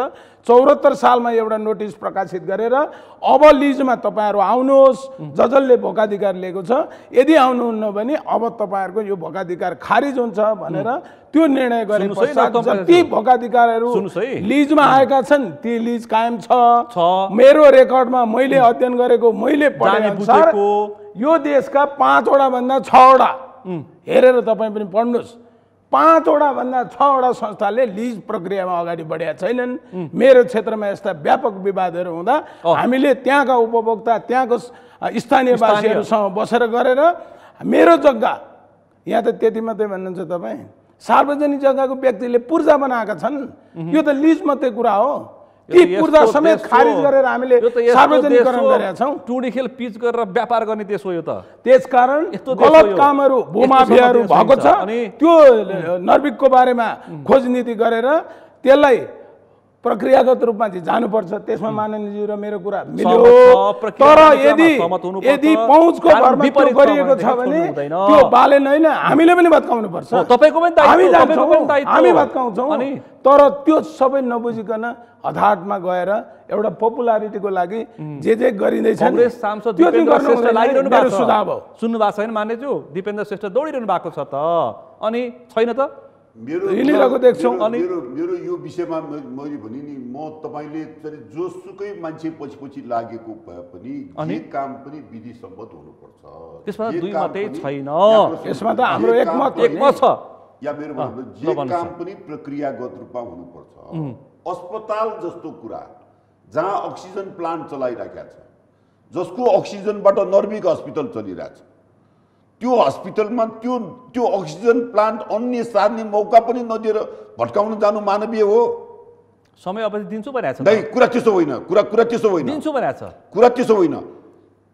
74 सालमा एउटा नोटिस प्रकाशित गरेर अब लिजमा तपाईँहरू आउनुहोस्, जसले भोकाधिकार लिएको छ, यदि आउनुहुन्न भने अब तपाईँहरूको यो भोकाधिकार खारिज हुन्छ भनेर त्यो निर्णय गरे पश्चात जति भोकाधिकारहरू लिजमा आएका छन् ती लिज कायम छ। मेरो रेकर्डमा मैले अध्ययन गरेको, मैले पढे अनुसार यो देशका 5 वटा भन्दा 6 वटा, हेरेर तपाईँ पनि पढ्नुहोस्, 5 वटा भन्दा 6 वटा संस्थाले लिज प्रक्रियामा अगाडि बढेका छैनन्। मेरो क्षेत्रमा यस्ता व्यापक विवादहरू हुँदा हामीले त्यहाँका उपभोक्ता, त्यहाँको स्थानीयवासीहरूसँग बसेर गरेर मेरो जग्गा, यहाँ त त्यति मात्रै भन्नुहुन्छ तपाईँ, सार्वजनिक जग्गाको व्यक्तिले पूर्जा बनाएका छन्, यो त लिज मात्रै कुरा हो। ती पूर्जा समेत खारिज गरेर हामीले सार्वजनिकरण गरेका छौँ। टुँडीखेल पिच गरेर व्यापार गर्ने देश हो यो त। त्यसकारण गलत कामहरू, भूमाफियाहरू भएको छ, त्यो नर्विकको बारेमा खोज नीति गरेर त्यसलाई प्रक्रियागत रूपमा चाहिँ जानुपर्छ। त्यसमा माननीयज्यू र मेरो कुरा मिल्यो। तर यदि पहुँचको भरमा त्यो गरिएको छ भने त्यो बालेन होइन, हामीले पनि भत्काउनु पर्छ। हामी भत्काउँछौँ, तर त्यो सबै नबुझिकन अधाटमा गएर एउटा पपुलारिटीको लागि जे गरिँदैछ कांग्रेस सांसद दिपेन्द्र श्रेष्ठ लागिरहनु भएको छ। सुन्नु भएको छैन मान्यज्यू? दिपेन्द्र श्रेष्ठ दौडिरहनु भएको छ त, अनि छैन त? मेरो यो विषयमा मैले भने नि, म तपाईँले जोसुकै मान्छे पछि लागेको भए पनि जे काम पनि विधि सम्मत हुनुपर्छ। त्यसमा दुई मतै छैन, यसमा त हाम्रो एकमत छ। या मेरो जे काम पनि प्रक्रियागत रूपमा हुनुपर्छ। अस्पताल जस्तो कुरा जहाँ अक्सिजन प्लान्ट चलाइराखेका छ, जसको अक्सिजनबाट नर्विक हस्पिटल चलिरहेछ, त्यो हस्पिटलमा त्यो अक्सिजन प्लान्ट अन्य सार्ने मौका पनि नदिएर भट्काउन जानु मानवीय हो? समय अवधि दिन्छु भनिरहेछ। नै, कुरा त्यसो होइन, कुरा त्यसो होइन, दिन्छु भनिरहेछ, कुरा त्यसो होइन।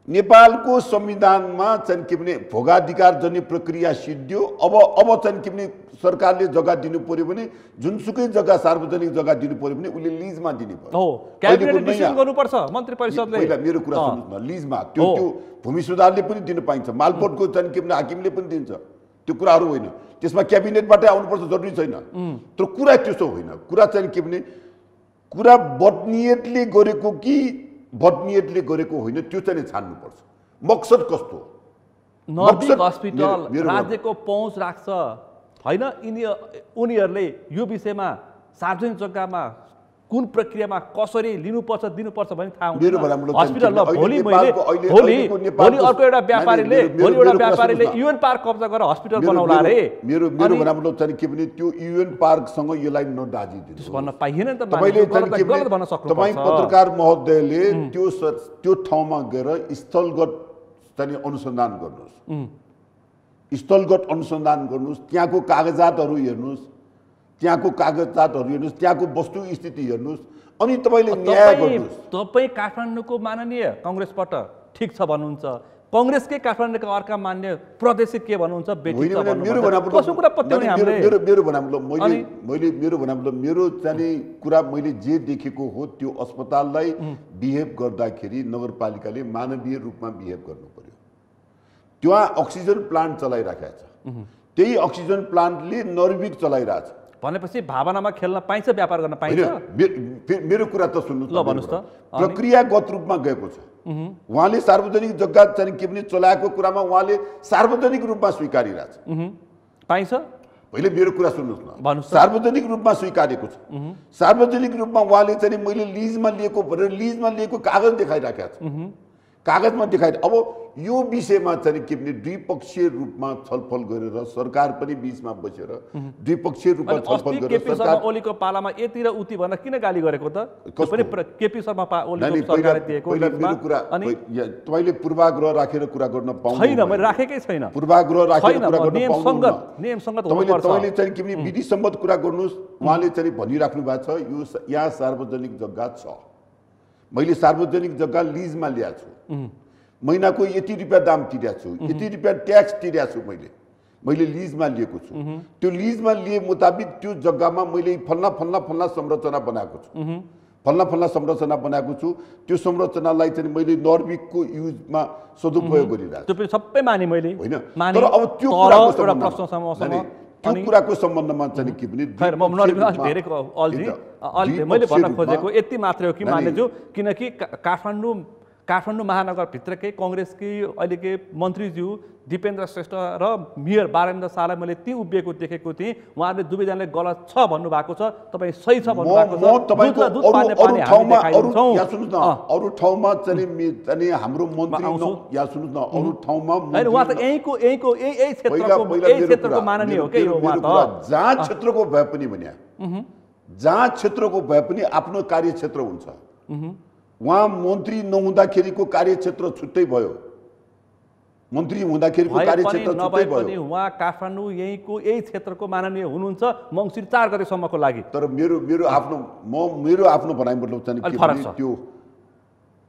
नेपालको संविधानमा चाहिँ के भने भोगाधिकार जन्य प्रक्रिया सिद्धियो। अब चाहिँ के भने सरकारले जग्गा दिनु पर्यो भने, जुनसुकै जग्गा सार्वजनिक जग्गा दिनु पर्यो भने उसले लिजमा दिनु पर्यो। क्याबिनेट डिसिजन गर्नुपर्छ मन्त्री परिषदले। पहिला मेरो कुरा सुन्नुहोस् न, लिजमा त्यो भूमि सुधारले पनि दिन पाइन्छ, मालपोतको चाहिँ के भने हाकिमले पनि दिन्छ, त्यो कुराहरू होइन। त्यसमा क्याबिनेटबाटै आउनुपर्छ जरुरी छैन। तर कुरा त्यसो होइन। कुरा चाहिँ के भने कुरा बदनियतले गरेको कि बदनियतले गरेको होइन, त्यो चाहिँ छान्नुपर्छ। मकसद कस्तो? नर्विक हस्पिटल राज्यको पहुँच राख्छ होइन, उनीहरूले यो विषयमा सार्वजनिक जग्गामा कुन प्रक्रियामा कसरी लिनुपर्छ दिनुपर्छ भन्ने थाहा हुँदैन। हस्पिटल भोलि अर्को एउटा व्यापारीले युएन पार्क कब्जा गरेर हस्पिटल बनाउला रे। मेरो भनाम्रो चाहिँ के भने त्यो युएन पार्कसँग यसलाई नडाजिदिनु भन्न पाइएन नि त। गलत भन्न सक्नु। तपाईँ पत्रकार महोदयले त्यो ठाउँमा गएर स्थलगत चाहिँ अनुसन्धान गर्नुहोस्, स्थलगत अनुसन्धान गर्नुहोस्, त्यहाँको कागजातहरू हेर्नुहोस्, त्यहाँको वस्तु स्थिति हेर्नुहोस्, अनि तपाईँले न्याय गर्नुहोस्। तपाईँ काठमाडौँको माननीय काङ्ग्रेसबाट ठिक छ भन्नुहुन्छ, काङ्ग्रेसकै काठमाडौँका अर्का मान्य प्रदेशिक के भन्नुहुन्छ? मेरो चाहिँ कुरा मैले जे देखेको हो त्यो अस्पताललाई बिहेभ गर्दाखेरि नगरपालिकाले मानवीय रूपमा बिहेभ गर्नु पर्यो। त्यहाँ अक्सिजन प्लान्ट चलाइराखेको छ, त्यही अक्सिजन प्लान्टले नर्विक चलाइरहेछ भनेपछि भावनामा खेल्न पाइन्छ, व्यापार गर्न पाइन्छ। मेरो कुरा त सुन्नु ल, भन्नुहोस् त। प्रक्रियागत रूपमा गएको छ। उहाँले सार्वजनिक जग्गा चाहिँ के भने चलाएको कुरामा उहाँले सार्वजनिक रूपमा स्वीकारिरहेछ, पाइन्छ। पहिले मेरो कुरा सुन्नुहोस् न, सार्वजनिक रूपमा स्वीकारेको छ। सार्वजनिक रूपमा उहाँले चाहिँ मैले लिजमा लिएको भनेर लिजमा लिएको कागज देखाइराखेको छ, कागजमा देखाइ। अब यो विषयमा चाहिँ के भने द्विपक्षीय रूपमा छलफल गरेर सरकार पनि बीचमा बसेर द्विपक्षीय रूपमा छलफल गरेर केपी शर्मा ओलीको पालामा यति र उति भनेर किन गाली गरेको त? पनि केपी शर्मा ओलीको सरकारले दिएको। मेरो कुरा तपाईले पूर्वाग्रह राखेर कुरा गर्न पाउनु छैन, मैले राखेकै छैन। पूर्वाग्रह राखेर कुरा गर्न पाउनु नियम संगत हुनुपर्छ। तपाईले चाहिँ के भने विधि सम्मत कुरा गर्नुस्। उहाँले चाहिँ भनिराख्नु भएको छ यो यहाँ सार्वजनिक जग्गा छ, मैले सार्वजनिक जग्गा लिजमा ल्याएको छु, महिनाको यति रुपियाँ दाम तिरेको छु, यति रुपियाँ ट्याक्स तिरेको छु, मैले लिजमा लिएको छु। त्यो लिजमा लिए मुताबिक त्यो जग्गामा मैले फल्ना फल्ना फल्ना संरचना बनाएको छु, फल्ना फल्ना संरचना बनाएको छु, त्यो संरचनालाई चाहिँ मैले नर्विकको युजमा सदुपयोग गरिरहेको छु। त्यो पनि सबै माने मैले होइन, माने, तर अब त्यो तर कुराको एउटा सम्बन्धमा प्रश्नसम्म त्यो कुराको सम्बन्धमा चाहिँ के भने खैर म धेरै अहिले मैले भन्न खोजेको यति मात्रै हो कि मानेछु, किनकि काठमाडौँ महानगरभित्रकै काङ्ग्रेसकी अहिलेकै मन्त्रीज्यू दिपेन्द्र श्रेष्ठ र मेयर बारेन्द्र शाहलाई मैले ती उभिएको देखेको थिएँ। उहाँहरूले दुवैजनाले गलत छ भन्नुभएको छ, तपाईँ सही छ भन्नुभएको छ। अरू ठाउँमा चाहिँ हाम्रो मन्त्री या सुन्नुहोस् न, अरू ठाउँमा उहाँ त यही क्षेत्रको माननीय हो कि जहाँ क्षेत्रको भए पनि भने जहाँ क्षेत्रको भए पनि आफ्नो कार्यक्षेत्र हुन्छ। उहाँ मन्त्री नहुँदाखेरिको कार्यक्षेत्र छुट्टै भयो, मन्त्री हुँदाखेरिको कार्यक्षेत्र छुट्टै भयो। उहाँ काठमाडौँ यही क्षेत्रको माननीय हुनुहुन्छ मङ्सिर 4 गतेसम्मको लागि। तर मेरो आफ्नो भनाइ मतलब चाहिँ के भने त्यो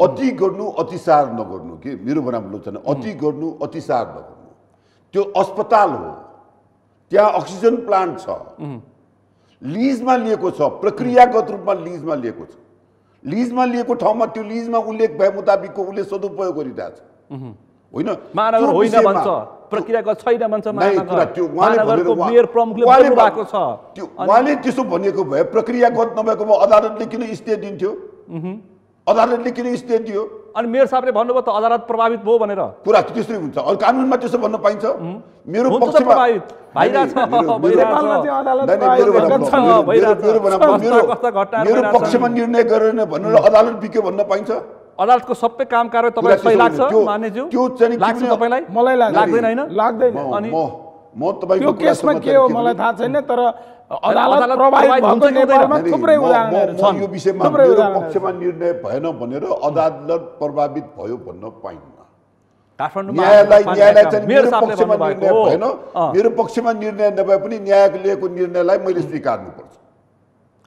अति गर्नु अतिसार नगर्नु के मेरो भनाइ मतलब चाहिँ अति गर्नु अतिसार नगर्नु। त्यो अस्पताल हो, त्यहाँ अक्सिजन प्लान्ट छ, लिजमा लिएको छ, प्रक्रियागत रूपमा लिजमा लिएको छ। लिजमा लिएको ठाउँमा त्यो लिजमा उल्लेख भए मुताबिकको उसले सदुपयोग गरिरहेछ। होइन महानगर होइन भन्छ, प्रक्रियागत छैन भन्छ महानगर। महानगरको मेयर प्रमुखले बोल्नु भएको छ। त्यो उहाँले त्यसो भनेको भए प्रक्रियागत नभएको भए अदालतले किन स्टे दिन्थ्यो? अदालतले किन स्टे दियो? अनि मेयर साहबले भन्नुभयो त अदालत प्रभावित भयो भनेर। कुरा त्यसरी हुन्छ, अरू कानुनमा त्यसो भन्न पाइन्छ? मेरो पक्षमा निर्णय गरेन भनेर अदालत बिक्यो भन्न पाइन्छ? अदालतको सबै काम कारबाही तपाईलाई सही लाग्छ मानेज्यू? त्यो चाहिँ लाग्छ तपाईलाई? मलाई लाग्दैन हैन? लाग्दैन। अनि म तपाईको केसमा के हो मलाई थाहा छैन, तर अदालत प्रभावित भएको नेपालमा थुप्रै उदाहरणहरू छन्। यो विषयमा मेरो पक्षमा निर्णय भएन भनेर अदालत प्रभावित भयो भन्न पाइन्न। न्यायालय चाहिँ मेरो पक्षमा निर्णय भएन, मेरो पक्षमा निर्णय नभए पनि न्यायालयको निर्णयलाई मैले स्वीकार्नुपर्छ।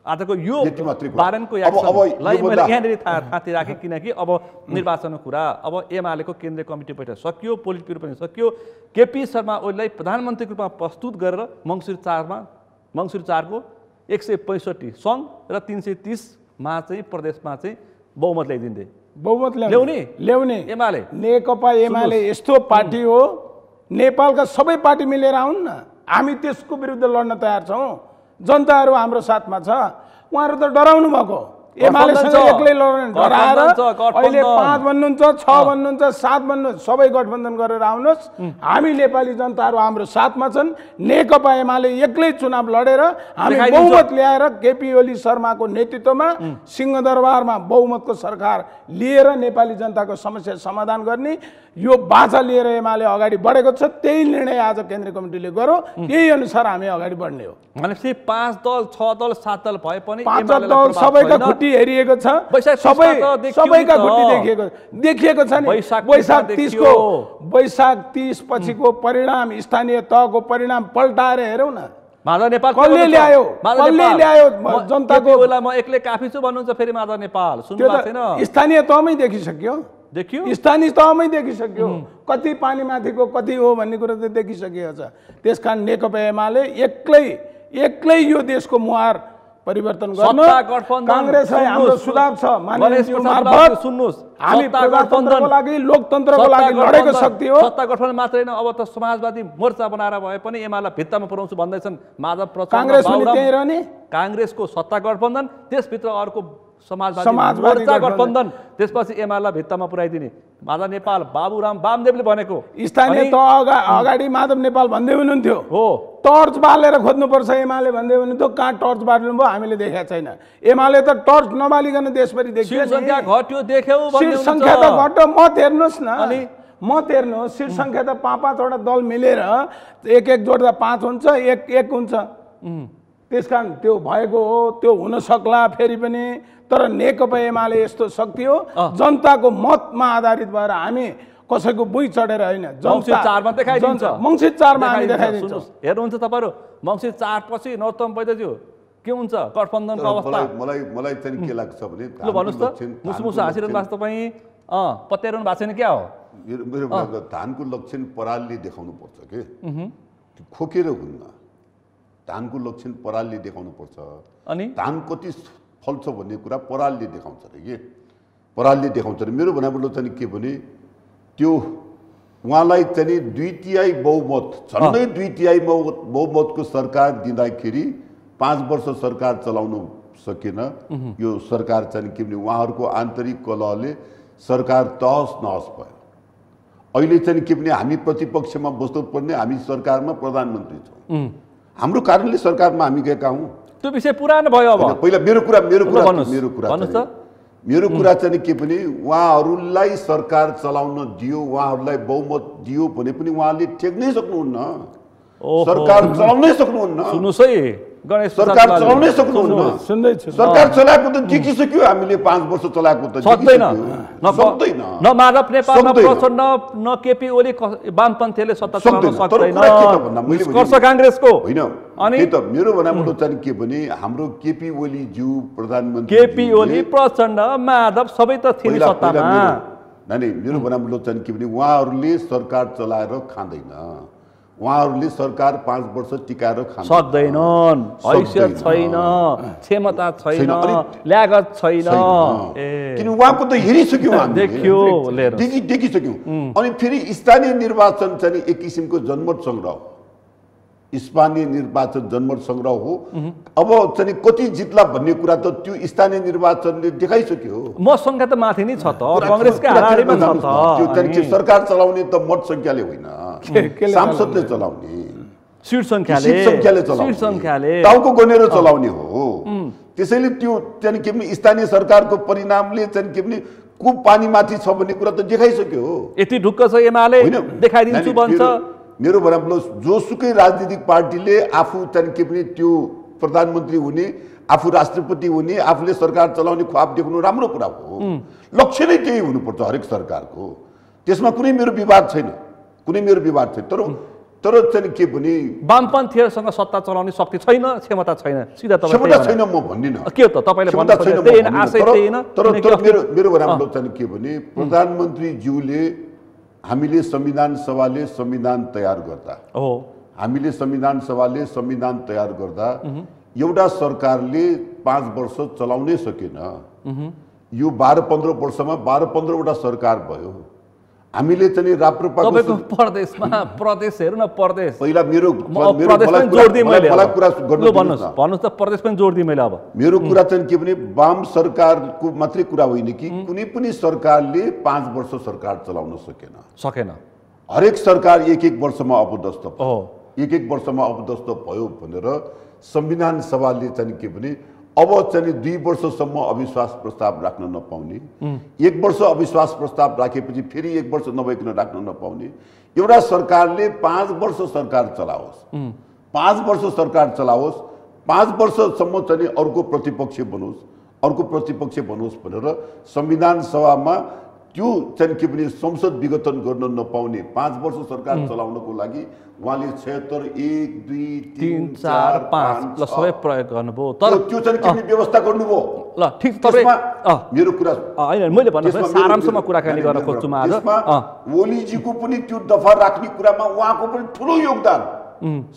आजको यो बारेनको एक्सनलाई मैले यहाँनिर थाती राखेँ, किनकि अब निर्वाचनको कुरा, अब एमालेको केन्द्रीय कमिटी बैठक सकियो, पोलिट ब्युरो पनि सकियो। केपी शर्मा ओलीलाई प्रधानमन्त्रीको रूपमा प्रस्तुत गरेर मङ्सिर 4को 165 सङ्घ र 330मा चाहिँ प्रदेशमा चाहिँ बहुमत ल्याइदिँदै बहुमत ल्याउने एमाले नेकपा एमाले यस्तो पार्टी हो, नेपालका सबै पार्टी मिलेर आउन् न, हामी त्यसको विरुद्ध लड्न तयार छौँ। जनताहरू हाम्रो साथमा छ। उहाँहरू त डराउनु भएको, एमालेसँग एक्लै लड्न डराएर अहिले 5 भन्नुहुन्छ, 6 भन्नुहुन्छ, 7 भन्नुहुन्छ, सबै गठबन्धन गरेर आउनुहोस्। हामी नेपाली जनताहरू हाम्रो साथमा छन्। नेकपा एमाले एक्लै चुनाव लडेर हामी बहुमत ल्याएर केपी ओली शर्माको नेतृत्वमा सिंहदरबारमा बहुमतको सरकार लिएर नेपाली जनताको समस्या समाधान गर्ने यो बाचा लिएर एमाले अगाडि बढेको छ। त्यही निर्णय आज केन्द्रीय कमिटीले गर्यो, त्यही अनुसार हामी अगाडि बढ्ने हो। भनेपछि 5 दल 6 दल 7 दल भए पनि 5 दल सबैका खुट्टी हेरिएको छ, सबैका खुट्टी देखिएको छ नि। वैशाख 30 पछिको परिणाम, स्थानीय तहको परिणाम पल्टाएर हेरौँ न। माधव नेपाल कसले ल्यायो जनताको? म एक्लै काफी छु भन्नुहुन्छ फेरि माधव नेपाल सुन्नु भएको छैन? स्थानीय तहमै देखिसक्यो, स्थानीय तहमै देखिसक्यो कति पानी माथिको कति हो भन्ने कुरो त देखिसकेको छ। त्यसकारण नेकपा एमाले एक्लै यो देशको मुहार परिवर्तन गर्न कांग्रेसलाई हाम्रो सुझाव छ। माननीय मार्फत सुन्नुस्, हामी गठबन्धनको लागि लोकतन्त्रको लागि लडेको शक्ति हो। सत्ता गठबन्धन मात्रै होइन, अब त समाजवादी मोर्चा बनाएर भए पनि एमाले भित्तामा पुर्याउँछु भन्दैछन् माधव प्रचण्ड। कांग्रेस पनि त्यही रहने, कांग्रेसको सत्ता गठबन्धन, त्यसभित्र अर्को समाजवादी मोर्चा गठबन्धन, त्यसपछि एमालेलाई भित्तामा पुर्याइदिने। माधव नेपाल बाबुराम वामदेवले भनेको स्थानीय तह अगाडि माधव नेपाल भन्दै हुनुहुन्थ्यो हो, टर्च बालेर खोज्नुपर्छ एमाले भन्दै हुनुहुन्थ्यो। कहाँ टर्च बाल्नुभयो हामीले देखेका छैन। एमाले त टर्च नबालिकन देशभरि देखियो, सीट संख्या घट्यो देख्यौ, सीट संख्या त घट्यो। मत हेर्नुहोस् न, मत हेर्नुहोस्, सीट संख्या त 5-5वटा दल मिलेर एक जोड्दा 5 हुन्छ, एक हुन्छ। त्यसकारण त्यो भएको हो, त्यो हुन सक्ला फेरि पनि। तर नेकपा एमाले यस्तो शक्ति हो, जनताको मतमा आधारित भएर हामी कसैको बुई चढेर होइन, मङ्सिर 4मा देखाइदिन्छ। मङ्सिर 4मा हामी देखाइदिन्छौँ। हेर्नुहुन्छ तपाईँहरू मङ्सिर 4 पछि नरोत्तम वैद्यज्यू के हुन्छ गठबन्धनको अवस्था? मलाई चाहिँ के लाग्छ भने ल भन्नुहोस् त, मुसमुस हाँसिरहनु भएको तपाईँ पत्याइरहनु भएको छैन क्या हो? मेरो धानको लक्षण परालले देखाउनु पर्छ के, खोकेर हुन्न। धानको लक्षण परालले देखाउनु पर्छ। अनि धान कति फल्छ भन्ने कुरा परालले देखाउँछ अरे के परालले देखाउँछ अरे मेरो भनाइबाट चाहिँ के भने त्यो उहाँलाई चाहिँ 2/3 बहुमत झन्डै 2/3 बहुमतको सरकार दिँदाखेरि 5 वर्ष सरकार चलाउन सकेन यो सरकार चाहिँ के भने उहाँहरूको आन्तरिक कलहले सरकार तहस नहस भयो अहिले चाहिँ के भने हामी प्रतिपक्षमा बस्नुपर्ने हामी सरकारमा प्रधानमन्त्री छौँ हाम्रो कारणले सरकारमा हामी गएका हौँ त्यो विषय पुरानो भयो अब पहिला मेरो कुरा चाहिँ के भने उहाँहरूलाई सरकार चलाउन दियो उहाँहरूलाई बहुमत दियो भने पनि उहाँले टेक्नै सक्नुहुन्न सरकार चलाउनै सक्नुहुन्न सुन्नुस् है गणेश सरकार चलाउनै सक्नुहुन्न सरकार चलाएको त देखिसक्यो हामीले 5 वर्ष चलाएको त सक्दैन सक्दैन न माधव नेपालमा प्रचण्ड न केपी ओली वामपन्थीले सत्ता चलाउन सक्दैन निष्कर्ष कांग्रेसको होइन अनि त मेरो भनाइबाट चाहिँ के भने हाम्रो केपी ओली ज्यू प्रधानमन्त्री केपी ओली प्रचण्ड माधव सबै त थिए सत्तामा नानी मेरो भनाइबाट चाहिँ के भने उहाँहरूले सरकार चलाएर खाँदैन उहाँहरूले सरकार 5 वर्ष टिकाएर खान सक्दैनन् हैसियत छैन क्षमता छैन ल्यागत छैन किन उहाँको त हेरिसक्यौँ देखियो देखिसक्यौँ अनि फेरि स्थानीय निर्वाचन चाहिँ एक किसिमको जनमत संग्रह स्थानीय निर्वाचन जनमत संग्रह हो अब चाहिँ कति जित्ला भन्ने कुरा त त्यो स्थानीय निर्वाचनले देखाइसक्यो म संख्या त माथि नै छ त कांग्रेसकै हाराहारीमा छ त त्यो चाहिँ सरकार चलाउने त मत संख्याले होइन सांसदले चलाउने सीट संख्याले टाउको गनेर चलाउने हो त्यसैले त्यो चाहिँ के भने स्थानीय सरकारको परिणामले चाहिँ के भने कुप पानीमाथि छ भन्ने कुरा त देखाइसक्यो यति ढुक्क छ एमाले देखाइदिन्छु भन्छ मेरो भनाइबाट जोसुकै राजनीतिक पार्टीले आफू चाहिँ के पनि त्यो प्रधानमन्त्री हुने आफू राष्ट्रपति हुने आफूले सरकार चलाउने ख्वाब देख्नु राम्रो कुरा हो लक्ष्य नै त्यही हुनुपर्छ हरेक सरकारको त्यसमा कुनै मेरो विवाद छैन तर चाहिँ के भने वामपन्थीहरूसँग सत्ता चलाउने शक्ति छैन क्षमता छैन सिधा क्षमता छैन म भन्दिनँ के हो त तपाईले तर मेरो भनाइबाट चाहिँ के भने प्रधानमन्त्री ज्यूले हामीले संविधान सभाले संविधान तयार गर्दा एउटा सरकारले 5 वर्ष चलाउनै सकेन यो 12-15 वर्षमा 12-15 वटा सरकार भयो हामीले चाहिँ राप्रपाको तपाईको प्रदेशमा प्रदेश हेर्नु न प्रदेश पहिला मेरो मलाई कुरा भन्नुस् त प्रदेश पनि जोड दिए मैले अब मेरो कुरा चाहिँ के भने वाम सरकारको मात्रै कुरा होइन कि कुनै पनि सरकारले 5 वर्ष सरकार चलाउन सकेन हरेक सरकार एक वर्षमा अपदस्थ भयो भनेर संविधान सभाले चाहिँ के भने अब चाहिँ 2 वर्षसम्म अविश्वास प्रस्ताव राख्न नपाउने 1 वर्ष अविश्वास प्रस्ताव राखेपछि फेरि 1 वर्ष नभइकन राख्न नपाउने एउटा सरकारले 5 वर्ष सरकार चलाओस् 5 वर्षसम्म चाहिँ अर्को प्रतिपक्ष बनोस् भनेर संविधान सभामा त्यो चाहिँ के भने संसद विघटन गर्न नपाउने 5 वर्ष सरकार चलाउनको लागि उहाँले 76 1 2 3 4 5 ल सबै प्रयोग गर्नुभयो तर त्यो चाहिँ के व्यवस्था गर्नुभयो ल ठीक तपाईँ मेरो कुरा हैन मैले भन्नु सारांशमा कुराकानी गर्न खोज्छु म आज ओलीजीको पनि त्यो दफा राख्ने कुरामा उहाँको पनि ठुलो योगदान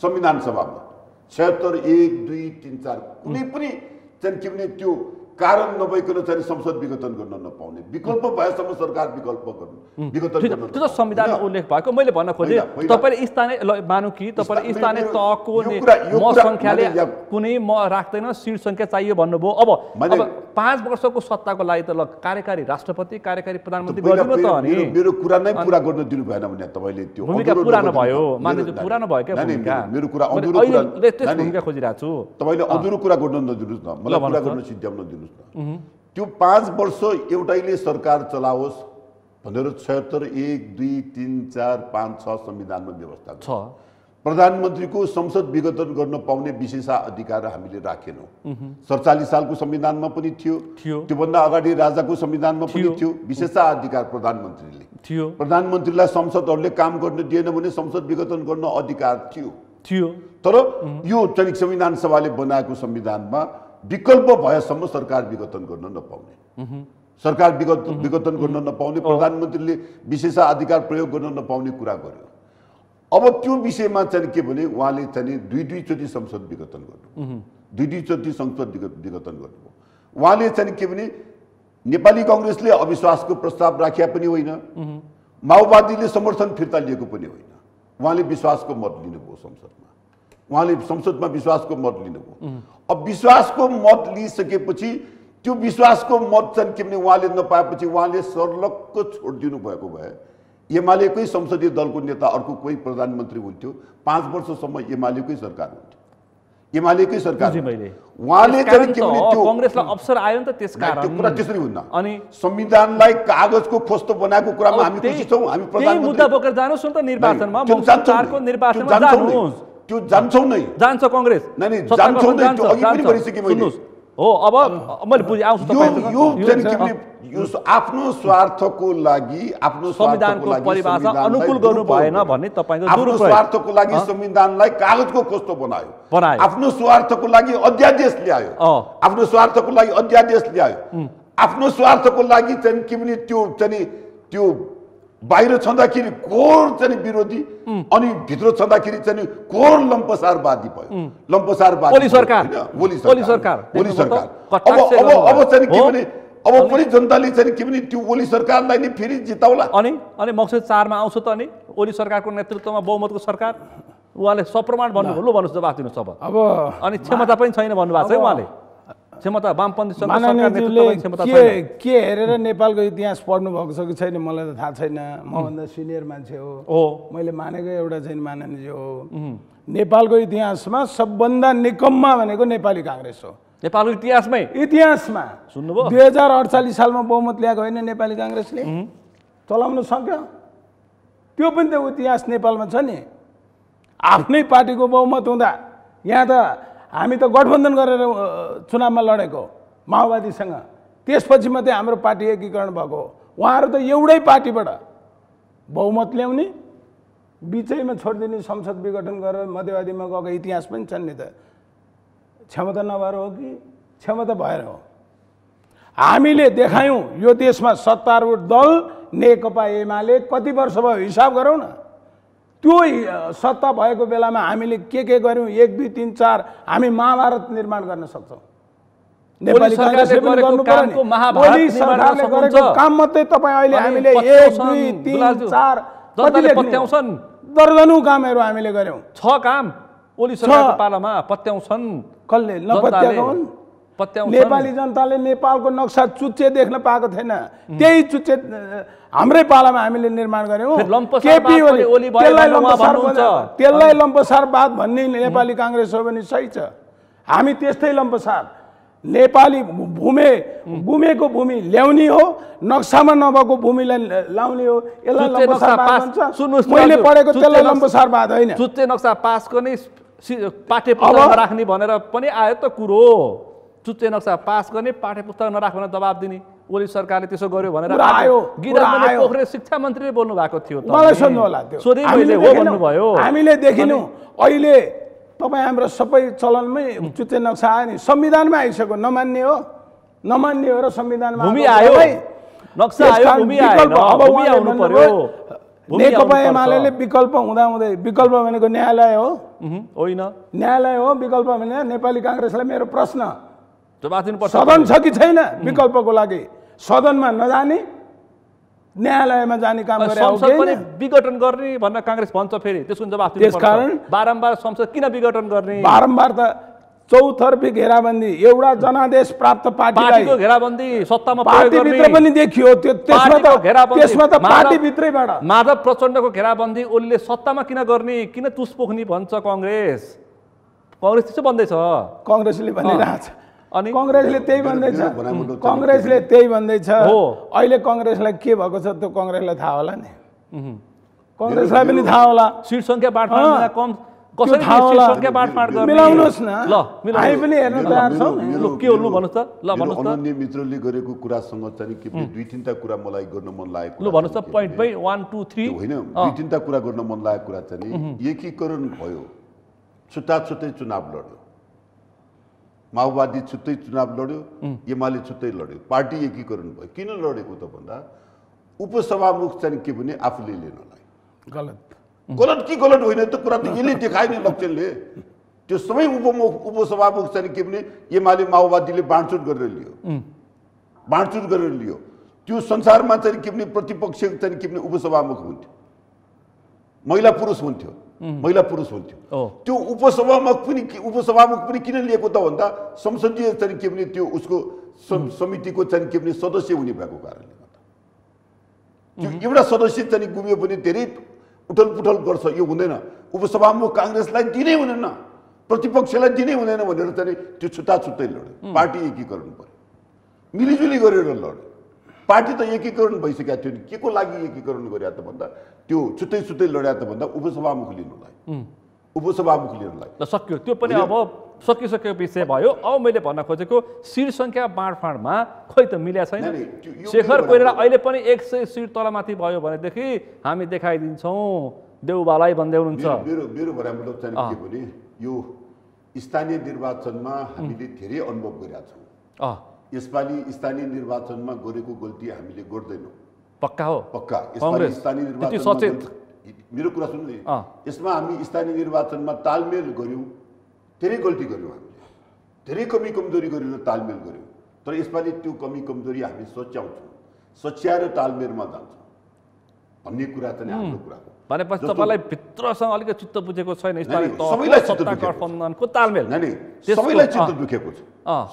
संविधान सभामा 76 1 2 3 4 कुनै पनि चाहिँ के भने त्यो कारण नभइकन चाहिँ संसद विघटन गर्न नपाउने विकल्प भएसम्म सरकार विघटन त्यो संविधानमा उल्लेख भएको मैले भन्न खोजेँ तपाईले स्थानीय मानौ कि तपाईले स्थानीय तहको मत संख्याले कुनै म राख्दैन सीट संख्या चाहियो भन्नुभयो अब 5 वर्षको सत्ताको लागि त ल कार्यकारी राष्ट्रपति कार्यकारी प्रधानमन्त्री गरिदिनु त अनि मेरो कुरा नै पूरा गर्न दिनु भएन भने तपाईले त्यो भूमिका पुरानो भयो मान्छे पुरानो भयो के भूमिका मेरो कुरा अधुरो कुरा भूमिका खोजिरहेको छु तपाईले अधुरो कुरा गर्न नदिनुस् न मलाई कुरा गर्न सिद्ध्याउन दिनुस् त्यो 5 वर्ष एउटैले सरकार चलाओस् भनेर 76 1 2 3 4 5 6 संविधानमा व्यवस्था छ प्रधानमन्त्रीको संसद विघटन गर्न पाउने विशेषाधिकार हामीले राखेनौं 47 सालको संविधानमा पनि थियो त्योभन्दा अगाडि राजाको संविधानमा पनि थियो विशेषाधिकार प्रधानमन्त्रीले थियो प्रधानमन्त्रीलाई संसदहरूले काम गर्न दिएन भने संसद विघटन गर्न अधिकार थियो तर यो चाहिँ संविधान सभाले बनाएको संविधानमा विकल्प भएसम्म सरकार विघटन गर्न नपाउने प्रधानमन्त्रीले विशेषाधिकार प्रयोग गर्न नपाउने कुरा गर्यो अब त्यो विषयमा चाहिँ के भने उहाँले चाहिँ दुई चोटि संसद विघटन गर्नु उहाँले चाहिँ के भने नेपाली कांग्रेसले अविश्वासको प्रस्ताव राख्या पनि होइन, माओवादीले समर्थन फिर्ता लिएको पनि होइन। उहाँले विश्वासको मत लिनुभयो संसदमा, उहाँले संसदमा विश्वासको मत लिनुभयो। अब विश्वासको मत लिइसकेपछि त्यो विश्वासको मत चाहिँ के भने उहाँले नपाएपछि उहाँले सर्लक्क छोडिदिनु भएको भए एमालेकै संसदीय दलको नेता अर्को कोही प्रधानमन्त्री हुन्थ्यो, 5 वर्षसम्म एमालेकै सरकार हुन्थ्यो, एमालेकै सरकार। उहाँले चाहिँ के भने त्यो कांग्रेसलाई अवसर आयो नि त, त्यसकारण त्यो कुरा त्यसरी हुन्न। अनि संविधानलाई कागजको खोस्तो बनाएको कुरामा हामी खुसी छौँ। हामी प्रधानमन्त्री मुद्दा बोकेर जानुस् न त निर्वाचनमा, मौसमको निर्वाचनमा जानुस्। त्यो जान्छौँ नै, जान्छ कांग्रेस नहीं जान्छौँ नै, त्यो अघि पनि भनिसके मैले। हो अब मैले बुझे आउँछु तपाईहरुसँग। यो आफ्नो स्वार्थको लागि, आफ्नो संविधानको परिभाषा अनुकूल गर्नु भएन भन्ने तपाईको आफ्नो स्वार्थको लागि संविधानलाई कागजको खोस्तो बनायो, आफ्नो स्वार्थको लागि अध्यादेश ल्यायो, आफ्नो स्वार्थको लागि अध्यादेश ल्यायो, आफ्नो स्वार्थको लागि चाहिँ के भने त्यो बाहिर छँदाखेरि कोर चाहिँ विरोधी अनि भित्र छँदाखेरि चाहिँ कोर लम्पसारवादी भयो, लम्पसारवादी। ओली सरकार अब चाहिँ के भने अब पनि जनताले चाहिँ के भने त्यो ओली सरकारलाई नै फेरि जिताउला। अनि मक्सिर 4 मा आउँछ त, अनि ओली सरकारको नेतृत्वमा बहुमतको सरकार, उहाँले सप्रमाण भन्नुभयो। लु भन्नुहोस्, जवाफ दिनुहोस्। अब अनि क्षमता पनि छैन भन्नुभएको छ उहाँले, क्षमता वामपन्थी सरकार नेतृत्वमा क्षमता छैन। के हेरेर नेपालको इतिहास पढ्नु भएको छ कि छैन मलाई त थाहा छैन, मभन्दा सिनियर मान्छे हो, मैले मानेको एउटा चाहिँ माननीय हो। नेपालको इतिहासमा सबभन्दा निकम्मा भनेको नेपाली कांग्रेस हो, नेपालको इतिहासमा सुन्नुभयो। 2048 सालमा बहुमत ल्याएको होइन नेपाली कांग्रेसले, चलाउन सक्यो। त्यो पनि त इतिहास नेपालमा छ नि। आफ्नै पार्टीको बहुमत हुँदा यहाँ त हामी त गठबन्धन गरेर चुनावमा लडेको माओवादीसँग, त्यसपछि मात्रै हाम्रो पार्टी एकीकरण भएको। उहाँहरू त एउटै पार्टीबाट बहुमत ल्याउने, बिचैमा छोडिदिने, संसद विघटन गरेर मध्यवादीमा गएको इतिहास पनि छन् नि त। क्षमता नभएर हो कि क्षमता भएर हो? हामीले देखायौँ यो देशमा सत्तारूढ दल नेकपा एमाले कति वर्ष भयो हिसाब गरौँ न। त्यो सत्ता भएको बेलामा हामीले के गर्यौँ, 1 2 3 4 हामी महाभारत निर्माण गर्न सक्छौँ। नेपाली कांग्रेसले पनि गर्नु पर्यो नि। ओली सरकारले गरेको काम मात्रै तपाईँ अहिले हामीले 1 2 3 4 कतिले पत्याउँछन्, दर्जनौं कामहरू हामीले गर्यौँ। 6 काम ओली सरकारको पालामा पत्याउँछन्। कसले नपत्याएको हुन्? नेपाली जनताले नेपालको नक्सा चुच्चे देख्न पाएको थिएन, त्यही चुच्चे हाम्रै पालामा हामीले निर्माण गर्यौँ। त्यसलाई लम्पसारवाद भन्ने नेपाली कांग्रेस हो भने सही छ। हामी त्यस्तै लम्पसार नेपाली गुमेको भूमि ल्याउने हो, नक्सामा नभएको भूमिलाई लाउने हो, यसलाई लम्पसारवाद भन्छ। मैले पढेको त्यसलाई लम्पसारवाद होइन। चुच्चे नक्सा पास गर्ने पाठ्यपुस्तकमा राख्ने भनेर पनि आयो त कुरो। चुच्चे नक्सा पास गर्ने, पाठ्यपुस्तक नराख भनेर दबाब दिने, ओली सरकारले त्यसो गर्यो भनेर आयो। गिरिराज पोखरेल शिक्षा मन्त्रीले बोल्नु भएको थियो। मलाई सोध्नु होला त्यो, सोधे मैले हो भन्नुभयो। हामीले देखिनौँ अहिले तपाईँ हाम्रो सबै चलनमै चुच्चे नक्सा आयो नि, संविधानमा आइसक्यो। नमान्ने हो र संविधानमा भूमि आयो, नक्सा आयो, भूमि आएन, भूमि आउनु पर्यो। नेकपा एमाले विकल्प हुँदाहुँदै, विकल्प भनेको न्यायालय हो होइन? न्यायालय हो विकल्प भने? नेपाली कांग्रेसलाई मेरो प्रश्न, जवाफ दिनुपर्छ। सदन छ कि छैन विकल्पको लागि? सदनमा नजाने, न्यायालयमा जाने काम गरे हो संसद पनि विघटन गर्ने भनेर कांग्रेस भन्छ। फेरि त्यसको जवाफ दिनुपर्छ। त्यसकारण बारम्बार संसद किन विघटन गर्ने? बारम्बार त चौतर्फी घेराबन्दी, एउटा जनादेश प्राप्त पार्टीलाई घेराबन्दी सत्तामा पार्टीभित्र पनि देखियो। त्यसमा त पार्टीभित्रैबाट माधव प्रचण्डको घेराबन्दी ओलीले सत्तामा किन गर्ने, किन तुस पोख्ने भन्छ कांग्रेस। त्यसो भन्दैछ, कांग्रेसले भनिरहेछ। अनि कांग्रेसले त्यही भन्दैछ। अहिले कांग्रेसलाई के भएको छ त्यो कांग्रेसलाई थाहा होला नि, कांग्रेसलाई पनि थाहा होला। सिट संख्या बाँडफाँड कम कसरी संख्या बाँडफाँड गर्ने मिलाउनुहोस् न। हामी पनि हेर्न तयार छौँ। के हो भन्नुहोस् त? ल भन्नुहोस् त। अनन्य मित्रले गरेको कुरासँग चाहिँ के 2-3टा कुरा मलाई गर्न मन लागेको। ल भन्नुहोस् त, पोइन्ट बाइ 1 2 3 होइन, 2-3टा कुरा गर्न मन लागेको कुरा चाहिँ एकीकरण भयो, छुट्टै चुनाव लड्यो, माओवादी छुट्टै चुनाव लड्यो, एमाले छुट्टै लड्यो, पार्टी एकीकरण भयो। किन लडेको त भन्दा उपसभामुख चाहिँ के भने आफूले लिनलाई। गलत कि गलत होइन त कुरा त यसले देखायो नि लक्षणले। त्यो सबै उपसभामुख चाहिँ के भने एमाले माओवादीले बाँडचुट गरेर लियो त्यो संसारमा चाहिँ के भने प्रतिपक्ष चाहिँ के भने उपसभामुख हुन्थ्यो महिला पुरुष हुन्थ्यो त्यो उपसभामुख पनि किन लिएको त भन्दा संसदीय चाहिँ के भने त्यो उसको समितिको चाहिँ के भने सदस्य हुने भएको कारणले गर्दा त्यो एउटा सदस्य चाहिँ गुमियो भने धेरै उठलपुठल गर्छ यो हुँदैन उपसभामुख कांग्रेसलाई दिनै हुँदैन प्रतिपक्षलाई दिनै हुँदैन भनेर चाहिँ त्यो छुट्टै लड्यो पार्टी एकीकरण पर्यो मिलिजुली गरेर लड्यो पार्टी त एकीकरण भइसकेको थियो नि के को लागि एकीकरण गर्या त भन्दा त्यो छुट्टै लड्या त भन्दा उपसभामुख लिनुलाई सक्यो त्यो पनि अब सकिसकेको विषय भयो अब मैले भन्न खोजेको सिट संख्या बाँडफाँडमा खोइ त मिल्या छैन शेखर कोइराला अहिले पनि 100 सिट तलमाथि भयो भनेदेखि हामी देखाइदिन्छौँ देउबालाई भन्दै हुनुहुन्छ मेरो भनाइबाट चाहिँ के भने यो स्थानीय निर्वाचनमा हामीले धेरै अनुभव गरेका छौँ यसपालि स्थानीय निर्वाचनमा गरेको गल्ती हामीले गर्दैनौँ पक्का हो यसपालि स्थानीय निर्वाचन मेरो कुरा सुन्नु यसमा हामी स्थानीय निर्वाचनमा तालमेल गर्यौँ धेरै गल्ती गर्यौँ हामीले धेरै कमी कमजोरी गरेर तालमेल गर्यौँ तर यसपालि त्यो कमी कमजोरी हामी सच्याएर तालमेलमा जान्छौँ भन्ने कुरा चाहिँ हाम्रो कुरा हो भनेपछि तपाईँलाई भित्रसँग अलिकति चित्त बुझेको छैन सबैलाई सत्ता गठबन्धनको तालमेल सबैलाई चित्त दुखेको छ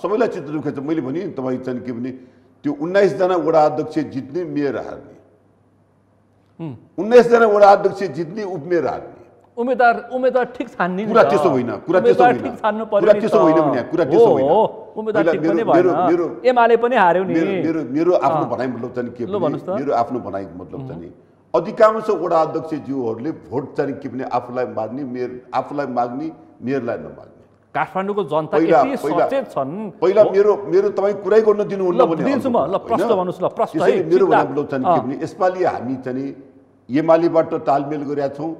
सबैलाई चित्त दुखेको छ मैले भने तपाईँ चाहिँ के भने त्यो 19 जना वडा अध्यक्ष जित्ने मेयर हार्ने 19 जना वडा अध्यक्ष जित्ने उपमेयर हार्ने उम्मेदवार ठिक छान्ने कुरा त्यसो होइन कुरा त्यसो होइन एमाले पनि हार्यो नि मेरो आफ्नो भनाइ मतलब चाहिँ के मेरो आफ्नो भनाइ मतलब चाहिँ अधिकांश वडा अध्यक्षज्यूहरूले भोट चाहिँ के भने आफूलाई माग्ने मेयरलाई नमाग्ने काठमाडौँको जनता यति सचेत छन् पहिला मेरो तपाईँ कुरै गर्न दिनुहुन्न भने दिन्छु म ल प्रश्न भन्नुस् ल प्रश्न है मेरो भनाइ चाहिँ के भने यसपालि हामी चाहिँ एमालेबाट तालमेल गरेका छौँ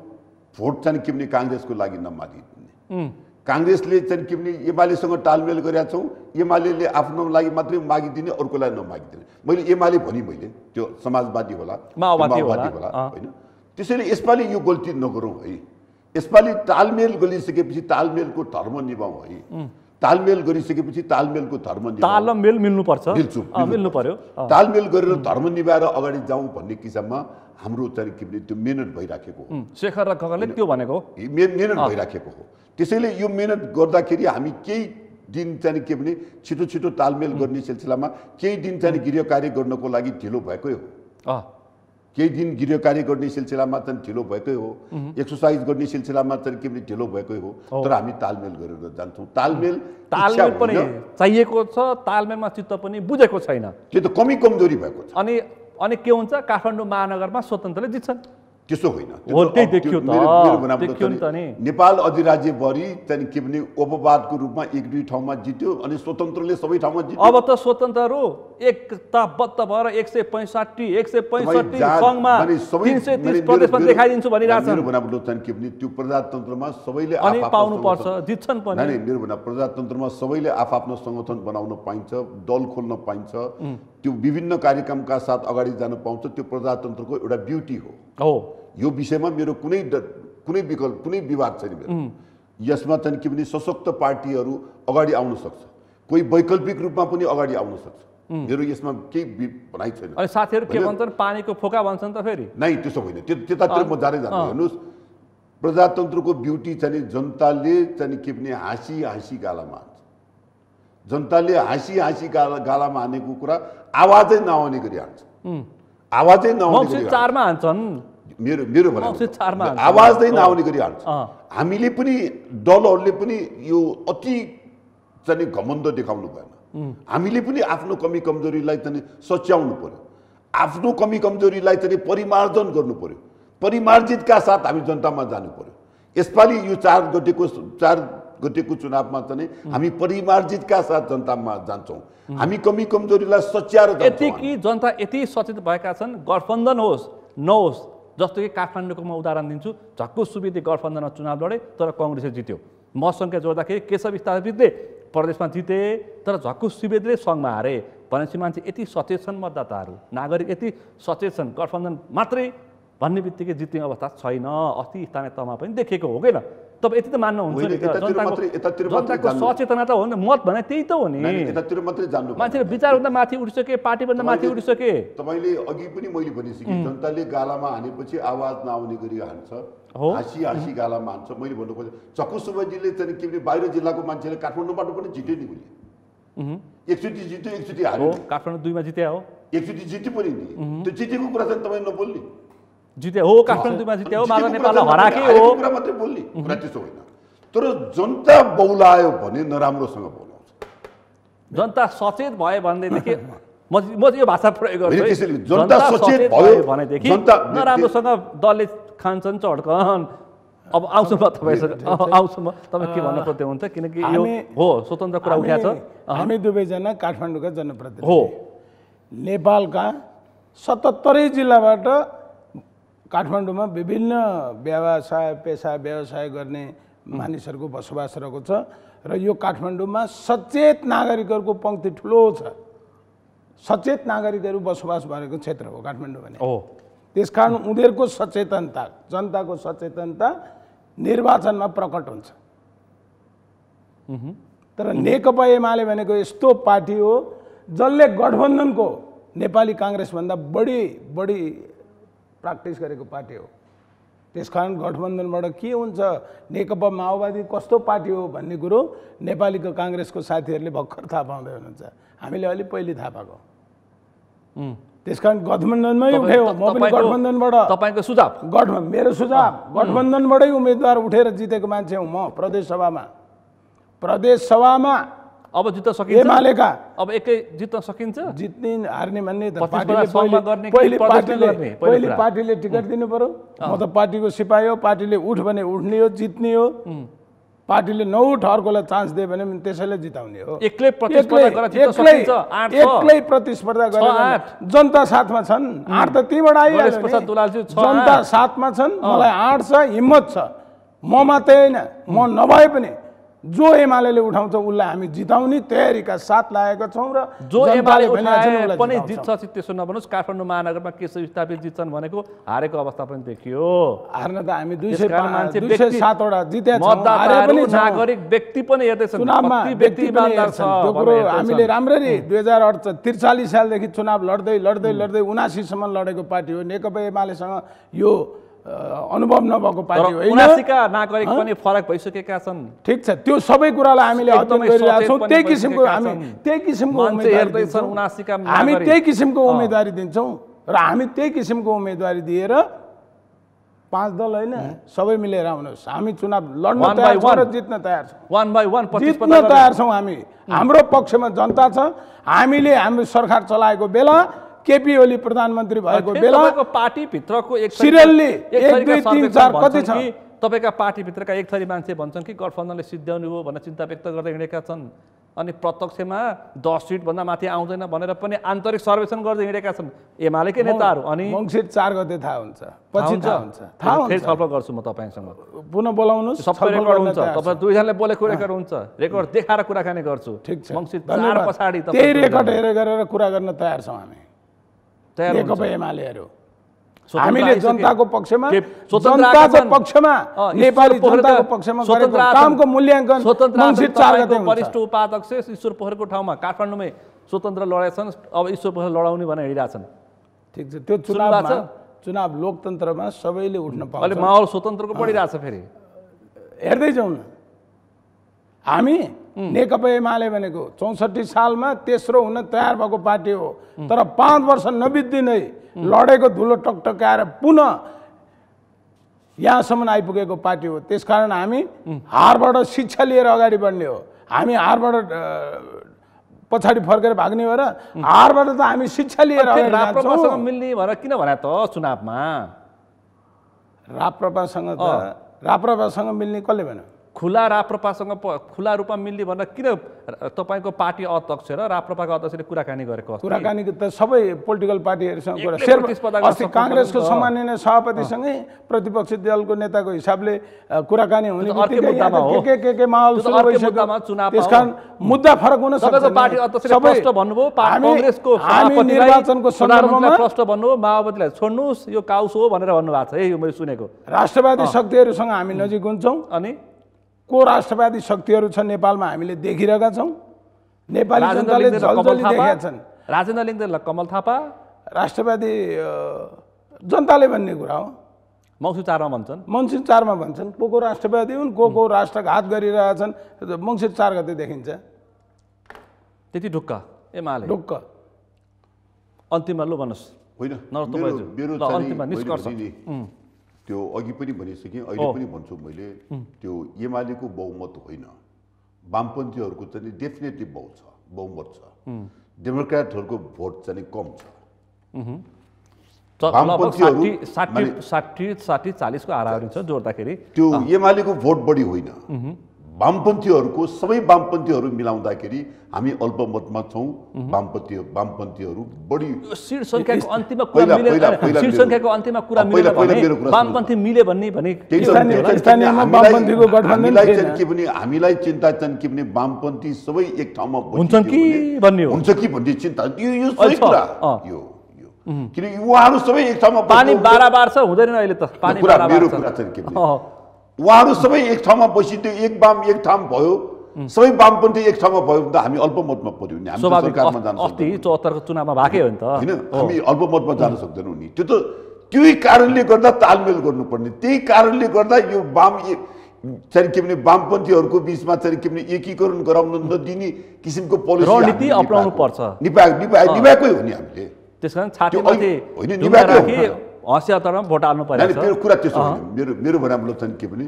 भोट चाहिँ के भने कांग्रेसको लागि नमागिदिने कांग्रेसले चाहिँ के भने एमालेसँग तालमेल गरेका छौँ एमालेले आफ्नो लागि मात्रै मागिदिने अर्कोलाई नमागिदिने मैले एमाले भने मैले त्यो समाजवादी होला माओवादी होला होइन त्यसैले यसपालि यो गल्ती नगरौँ है यसपालि तालमेल गरिसकेपछि तालमेलको धर्म निभाउँ है तालमेल गरिसकेपछि तालमेलको धर्म तालमेल मिल्नुपर्छ मिल्नु पर्यो तालमेल गरेर धर्म निभाएर अगाडि जाउँ भन्ने किसिममा हाम्रो चाहिँ के भने त्यो मेहनत भइराखेको हो शेखर र गगनले त्यो भनेको मेहनत भइराखेको हो त्यसैले यो मेहनत गर्दाखेरि हामी केही दिन चाहिँ के भने छिटो तालमेल गर्ने सिलसिलामा केही दिन चाहिँ गृह कार्य गर्नको लागि ढिलो भएकै हो केही दिन गृह कार्य गर्ने सिलसिलामा चाहिँ ढिलो भएकै हो एक्सर्साइज गर्ने सिलसिलामा चाहिँ के भने ढिलो भएकै हो तर हामी तालमेल गरेर जान्छौँ तालमेल पनि चाहिएको छ तालमेलमा चित्त पनि बुझेको छैन त्यो त कमी कमजोरी भएको छ अनि के हुन्छ काठमाडौँ महानगरमा स्वतन्त्रले जित्छन् त्यसो होइन नेपाल अधिराज्यभरि चाहिँ के भने अपवादको रूपमा 1-2 ठाउँमा जित्यो अनि स्वतन्त्रले सबै ठाउँमा जित्यो अब त स्वतन्त्रहरू एकताबद्ध भएर 165 सङ्घमा 330 प्रदेशमा देखाइदिन्छु भनिरहेछन् मेरो भनाइ चाहिँ के भने त्यो प्रजातन्त्रमा सबैले अनि पाउनुपर्छ जित्छन् पनि हैन मेरो भनाइ प्रजातन्त्रमा सबैले आफ्नो संगठन बनाउन पाइन्छ दल खोल्न पाइन्छ त्यो विभिन्न कार्यक्रमका साथ अगाडि जान पाउँछ त्यो प्रजातन्त्रको एउटा ब्युटी हो यो विषयमा मेरो कुनै विकल्प कुनै विवाद छैन मेरो यसमा चाहिँ के भने सशक्त पार्टीहरू अगाडि आउन सक्छ कोही वैकल्पिक रूपमा पनि अगाडि आउन सक्छ मेरो यसमा केही भनाइ छैन अनि साथीहरू के भन्छन् पानीको फोका भन्छन् त फेरि नै त्यसो होइन त्यतातिर म जाँदै जान्छु हेर्नुस् प्रजातन्त्रको ब्युटी चाहिँ जनताले चाहिँ के भने हाँसी गालामा हान्छ जनताले हाँसी गालामा हानेको कुरा आवाजै नआउने गरी हान्छ आवाजै नआउने गरी 4 मा हान्छन् मेरो आवाज नै नआउने गरी हाल्छ हामीले पनि दलहरूले पनि यो अति चाहिँ घमण्ड देखाउनु भएन हामीले पनि आफ्नो कमी कमजोरीलाई चाहिँ सच्याउनु पर्यो आफ्नो कमी कमजोरीलाई चाहिँ परिमार्जन गर्नु पर्यो परिमार्जितका साथ हामी जनतामा जानु पर्यो यसपालि यो 4 गतेको चुनावमा चाहिँ हामी परिमार्जितका साथ जनतामा जान्छौँ हामी कमी कमजोरीलाई सच्याएर यति कि जनता यति सचेत भएका छन् गठबन्धन होस् नहोस् जस्तो कि काठमाडौँको म उदाहरण दिन्छु झक्कु सुवेदी गठबन्धनमा चुनाव लडे तर कांग्रेसले जित्यो मसँग जोड्दाखेरि केशव स्थापितले प्रदेशमा जिते तर झक्कु सुवेदीले सङ्घमा हारे भनेपछि मान्छे यति सचेत छन् मतदाताहरू नागरिक यति सचेत छन् गठबन्धन मात्रै भन्ने बित्तिकै जित्ने अवस्था छैन अस्ति स्थानीय तहमा पनि देखेको हो किन तपाईँ यति त मान्नुहुन्छ नि त जनताको सचेतना त हो नि मत भने त्यही त हो नि यतातिर मात्रै जान्नु मान्छेले विचारभन्दा माथि उठिसके पार्टीभन्दा माथि उठिसके तपाईँले अघि पनि मैले भनिसकेँ जनताले गालामा हानेपछि आवाज नआउने गरी हान्छ हाँसी हाँसी गालामा हान्छ मैले भन्नु खोजेँ चक्कु सुब्बाजीले चाहिँ के भने बाहिर जिल्लाको मान्छेले काठमाडौँबाट पनि जित्यो नि उसले एकचोटि जित्यो एकचोटि हार्यो काठमाडौँ 2 मा जिते हो एकचोटि जित्यो पनि नि त्यो जितेको कुरा चाहिँ तपाईँ नबोल्ने जिते हो काठमाडौँ 2 मा जिते हो मात्र नेपाललाई हराके हो कुरा मात्रै बोल्ने कुरा त्यसो होइन तर जनता बौलायो भने नराम्रोसँग बोलाउँछ जनता सचेत भयो भनेदेखि म यो भाषा प्रयोग गर्छु जनता सचेत भयो भनेदेखि नराम्रोसँग दलले खान्छन् चड्कन अब आउँछु म तपाईँसँग आउँछु म तपाईँ के भन्नु पर्दै हुन्छ किनकि यो हो स्वतन्त्र कुरा उठ्या छ हामी दुवैजना काठमाडौँका जनप्रतिनिधि हो नेपालका 77 जिल्लाबाट काठमाडौँमा विभिन्न पेसा व्यवसाय गर्ने मानिसहरूको बसोबास रहेको छ र यो काठमाडौँमा सचेत नागरिकहरूको पङ्क्ति ठुलो छ सचेत नागरिकहरू बसोबास भएको क्षेत्र हो काठमाडौँ भने हो त्यसकारण उनीहरूको सचेतनता जनताको सचेतनता निर्वाचनमा प्रकट हुन्छ तर नेकपा एमाले भनेको यस्तो पार्टी हो जसले गठबन्धनको नेपाली काङ्ग्रेसभन्दा बढी प्र्याक्टिस गरेको पार्टी हो त्यसकारण गठबन्धनबाट के हुन्छ नेकपा माओवादी कस्तो पार्टी हो भन्ने कुरो नेपालीको काङ्ग्रेसको साथीहरूले भर्खर थाहा पाउँदै हुनुहुन्छ हामीले अलि पहिले थाहा पाएको त्यसकारण गठबन्धनमै उठ्यो म पनि गठबन्धनबाट तपाईँको सुझाव मेरो सुझाव गठबन्धनबाटै उम्मेदवार उठेर जितेको मान्छे हुँ म प्रदेश सभामा अब जित्न सकिन्छ एमालेका अब एकै जित्न सकिन्छ जित्ने हार्ने भन्ने त पहिले पार्टीले टिकट दिनु पर्यो म त पार्टीको सिपाही हो पार्टीले उठ भने उठ्ने हो जित्ने हो पार्टीले नउठ अर्कोलाई चान्स दियो भने त्यसैले जिताउने हो एक्लै प्रतिस्पर्धा गरेर जनता साथमा छन् 8 त तीबाट आइहाल्यो जनता साथमा छन् मलाई 8 छ हिम्मत छ म मात्रै होइन म नभए पनि जो एमाले उठाउँछ उसलाई हामी जिताउने तयारीका साथ लागेका छौँ र जो एमाले उठाए पनि जित्छ त्यसो नभन्नुहोस् काठमाडौँ महानगरमा केशव स्थापित जित्छन् भनेको हारेको अवस्था पनि देखियो हार्न त हामी 207 वटा जितेका छौँ नागरिक व्यक्ति पनि हेर्दैछन् हामीले राम्ररी 2043 सालदेखि चुनाव लड्दै 79 सम्म लडेको पार्टी हो नेकपा एमालेसँग यो अनुभव नभएको पार्टी होइन 79 का नागरिक पनि फरक भइसकेका छन् ठीक छ त्यो सबै कुरालाई हामीले अध्ययन गरिरहेका छौँ त्यही किसिमको उम्मेदवारी हामी त्यही किसिमको उम्मेदवारी दिन्छौँ र हामी त्यही किसिमको उम्मेदवारी दिएर 5 दल होइन सबै मिलेर आउनुहोस् हामी चुनाव लड्न तयार छौँ र जित्न तयार छौँ जित्न तयार छौँ हामी हाम्रो पक्षमा जनता छ हामीले हाम्रो सरकार चलाएको बेला केपी ओली प्रधानमन्त्री भएको बेला पार्टी भित्रको एक सिरियलले 1 2 3 4 कति छ तपाईका पार्टी भित्रका एक थरी मान्छे भन्छन् कि गठबन्धनले सिद्ध्याउने हो भनेर चिन्ता व्यक्त गर्दै हिँडेका छन् अनि प्रत्यक्षमा 10 सिट भन्दा माथि आउँदैन भनेर पनि आन्तरिक सर्वेक्षण गर्दै हिँडेका छन् एमालेकै नेताहरू अनि मङ्सिर 4 गते थाहा हुन्छ पछि थाहा हुन्छ फेरि छलफल गर्छु म तपाईसँग पुनः बोलाउनुस् सबै रेकर्ड हुन्छ तपाईँ दुईजनाले बोलेको रेकर्ड हुन्छ रेकर्ड देखाएर कुराकानी गर्छु ठीक छ मङ्सिर 4 पछाडी त्यही रेकर्ड हेरेर गरेर कुरा गर्न तयार छौँ हामी नेकपा एमालेहरू हामीले जनताको पक्षमा नेपाली जनताको पक्षमा गरेको कामको मूल्याङ्कन मङ्सिर 4 गते वरिष्ठ उपाध्यक्ष ईश्वर पोखरेलको ठाउँमा काठमाडौँमै स्वतन्त्र लडेछन् अब ईश्वर पोखरेल लडाउने भनेर हिँडिरहेछन् ठिक छ त्यो चुनाव लोकतन्त्रमा सबैले उठ्न पाउँछ अहिले माहौल स्वतन्त्रको बढिरहेछ फेरि हेर्दै जाउँ न हामी नेकपा एमाले भनेको 64 सालमा तेस्रो हुन तयार भएको पार्टी हो तर 5 वर्ष नबित्दिनै लडेको धुलो टकटकाएर पुनः यहाँसम्म आइपुगेको पार्टी हो त्यसकारण हामी हारबाट शिक्षा लिएर अगाडि बढ्ने हो हामी हारबाट पछाडि फर्केर भाग्ने हो र हारबाट त हामी शिक्षा लिएर अगाडि राप्रपासँग मिल्ने भनेर किन भने त चुनावमा राप्रपासँग मिल्ने कसले भन्यो खुला राप्रपासँग खुला रूपमा मिल्ने भनेर किन तपाईँको पार्टी अध्यक्ष र राप्रपाको अध्यक्षले कुराकानी गरेको कुराकानी त सबै पोलिटिकल पार्टीहरूसँग अस्ति काङ्ग्रेसको सम्माननीय सभापतिसँगै प्रतिपक्षी दलको नेताको हिसाबले कुराकानी हुने के माहौल सुरु भइसक्यो त्यसकारण मुद्दा फरक हुन सक्छ पार्टी अध्यक्षले प्रश्न भन्नुभयो काङ्ग्रेसको निर्वाचनको सन्दर्भमा प्रश्न भन्नुभयो माओवादीलाई छोड्नुहोस् यो काउस हो भनेर भन्नुभएको छ है यो मैले सुनेको राष्ट्रवादी शक्तिहरूसँग हामी नजिक हुन्छौँ अनि को राष्ट्रवादी शक्तिहरू छन् नेपालमा हामीले देखिरहेका छौँ। नेपाली जनताले जलजली देखेका छन्। राजेन्द्र लिङ्गदेन कमल थापा राष्ट्रवादी जनताले भन्ने कुरा हो। मङ्सिर 4 मा भन्छन्। मङ्सिर 4 मा भन्छन्। को राष्ट्रवादी हुन्, को राष्ट्रघात गरिरहेछन्। मङ्सिर 4 गते देखिन्छ। त्यति ढुक्क एमाले ढुक्क। अन्तिममा लु भन्नुहोस्। होइन, मेरो अन्तिममा निष्कर्ष त्यो अघि पनि भनिसकेँ, अहिले पनि भन्छु मैले, त्यो एमालेको बहुमत होइन, वामपन्थीहरूको चाहिँ डेफिनेटली बहुमत छ। डेमोक्रेटहरूको भोट चाहिँ कम छ। 60-40 को हाराहारी छ जोड्दाखेरि। त्यो एमालेको भोट बढी होइन, वामपन्थीहरूको सबै वामपन्थीहरू मिलाउँदाखेरि हामी अल्पमतमा छौँ। वामपन्थीहरू बढी सिट संख्याको अन्तिममा कुरा मिलेन। सिट संख्याको अन्तिममा कुरा मिलेन भने वामपन्थी मिले भन्ने हामीलाई चिन्ता छन् कि भने वामपन्थी सबै एक ठाउँमा हुन्छन् कि भन्ने हो, हुन्छ कि भन्ने चिन्ता। यो सही कुरा यो किन उहाँहरू सबै एक ठाउँमा पानी बाराबार छ हुँदैन अहिले त पानी बाराबार मेरो कुरा छ के उहाँहरू सबै एक ठाउँमा बसिदियो, एक वाम एक ठाउँ भयो, सबै वामपन्थी एक ठाउँमा भयो भने त हामी अल्पमतमा पर्यौँ नि। हामी सरकारमा जान अस्ति 74 को चुनावमा भागै हो नि त हैन, हामी अल्पमतमा जान सक्दैनौँ नि। त्यो त त्यही कारणले गर्दा तालमेल गर्नुपर्ने, त्यही कारणले गर्दा यो वाम चाहिँ के भने वामपन्थीहरूको बिचमा चाहिँ के भने एकीकरण गराउन नदिने किसिमको पोलिसी रणनीति अपनाउनु पर्छ। निभाएकै हो नि हामीले। त्यसकारण छातीमाथि ढुङ्गा राखी हँसिया तरमा भोट हाल्नु पर्छ। मेरो कुरा त्यसो होइन। मेरो भनाइमा चाहिँ के भने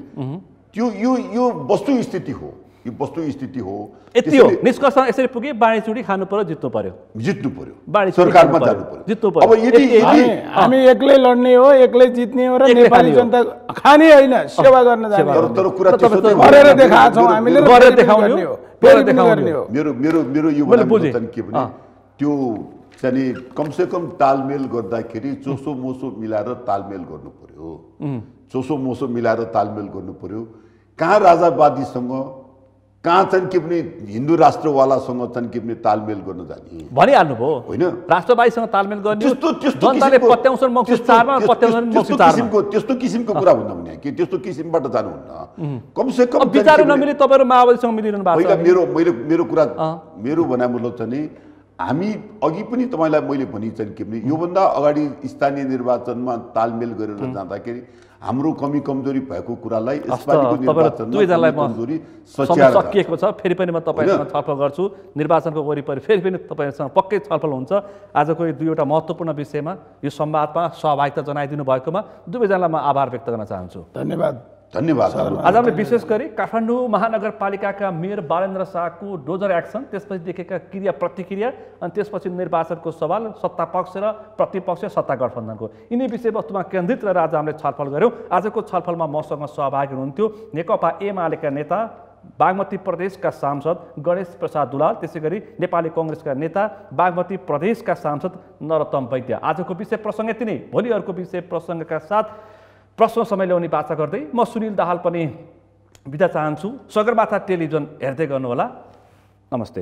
त्यो यो वस्तुस्थिति हो, यो वस्तुस्थिति हो। यति हो निष्कर्ष यसरी पुगे बाँडीचुडी खानु पर्यो, जित्नु पर्यो, सरकारमा जानु पर्यो, जित्नु पर्यो। अब यदि हामी एक्लै लड्ने हो, एक्लै जित्ने हो र नेपाली जनता खाने होइन, सेवा गर्न जाने हो। तर कुरा त्यसो गरेर देखाएको छौँ हामीले, गरेर देखाउने हो, फेरि पनि गर्ने हो। मेरो यो भनाइमा चाहिँ के भने त्यो चाहिँ कमसेकम तालमेल गर्दाखेरि चोसो मोसो मिलाएर तालमेल गर्नु पर्यो। चोसो मोसो मिलाएर तालमेल गर्नु पर्यो। कहाँ राजावादीसँग, कहाँ चाहिँ के भने हिन्दू राष्ट्रवालासँग चाहिँ के भने तालमेल गर्न जाने भनिहाल्नु भयो होइन। राष्ट्रवादीसँग तालमेल गर्ने जनताले पत्याउँछन् मङ्सिर 4 मा पत्याउँछन् मङ्सिर 4 मा। त्यस्तो किसिमको कुरा हुन्न भने कि त्यस्तो किसिमबाट जानुहुन्न। कमसेकम विचार नमिले तपाईँहरू माओवादीसँग मिलिरहनु भएको छ। मेरो कुरा मेरो भनाइमा चाहिँ हामी अघि पनि तपाईँलाई मैले भनि चाहिँ के भने योभन्दा अगाडि स्थानीय निर्वाचनमा तालमेल गरेर जाँदाखेरि हाम्रो कमी कमजोरी भएको कुरालाई यसपालिको निर्वाचनमा कमजोरी सकिएको छ। फेरि पनि म तपाईँसँग छलफल गर्छु निर्वाचनको वरिपरि, फेरि पनि तपाईँसँग पक्कै छलफल हुन्छ। आजको यो दुईवटा महत्त्वपूर्ण विषयमा यो संवादमा सहभागिता जनाइदिनु भएकोमा दुवैजनालाई म आभार व्यक्त गर्न चाहन्छु। धन्यवाद। आज हामीले विशेष गरी काठमाडौँ महानगरपालिकाका मेयर बालेन्द्र शाहको डोजर एक्सन, त्यसपछि देखेका क्रिया प्रतिक्रिया, अनि त्यसपछि निर्वाचनको सवाल, सत्ता पक्ष र प्रतिपक्ष, सत्ता गठबन्धनको यिनै विषयवस्तुमा केन्द्रित रहेर आज हामीले छलफल गऱ्यौँ। आजको छलफलमा मसँग सहभागी हुनुहुन्थ्यो नेकपा एमालेका नेता, बागमती प्रदेशका सांसद गणेश प्रसाद दुलाल, त्यसै गरी नेपाली कङ्ग्रेसका नेता, बागमती प्रदेशका सांसद नरोत्तम वैद्य। आजको विषय प्रसङ्ग यति नै। भोलि अर्को विषय प्रसङ्गका साथ प्रश्न समय ल्याउने बाचा गर्दै म सुनिल दाहाल पनि बिदा चाहन्छु। सगरमाथा टेलिभिजन हेर्दै गर्नुहोला। नमस्ते।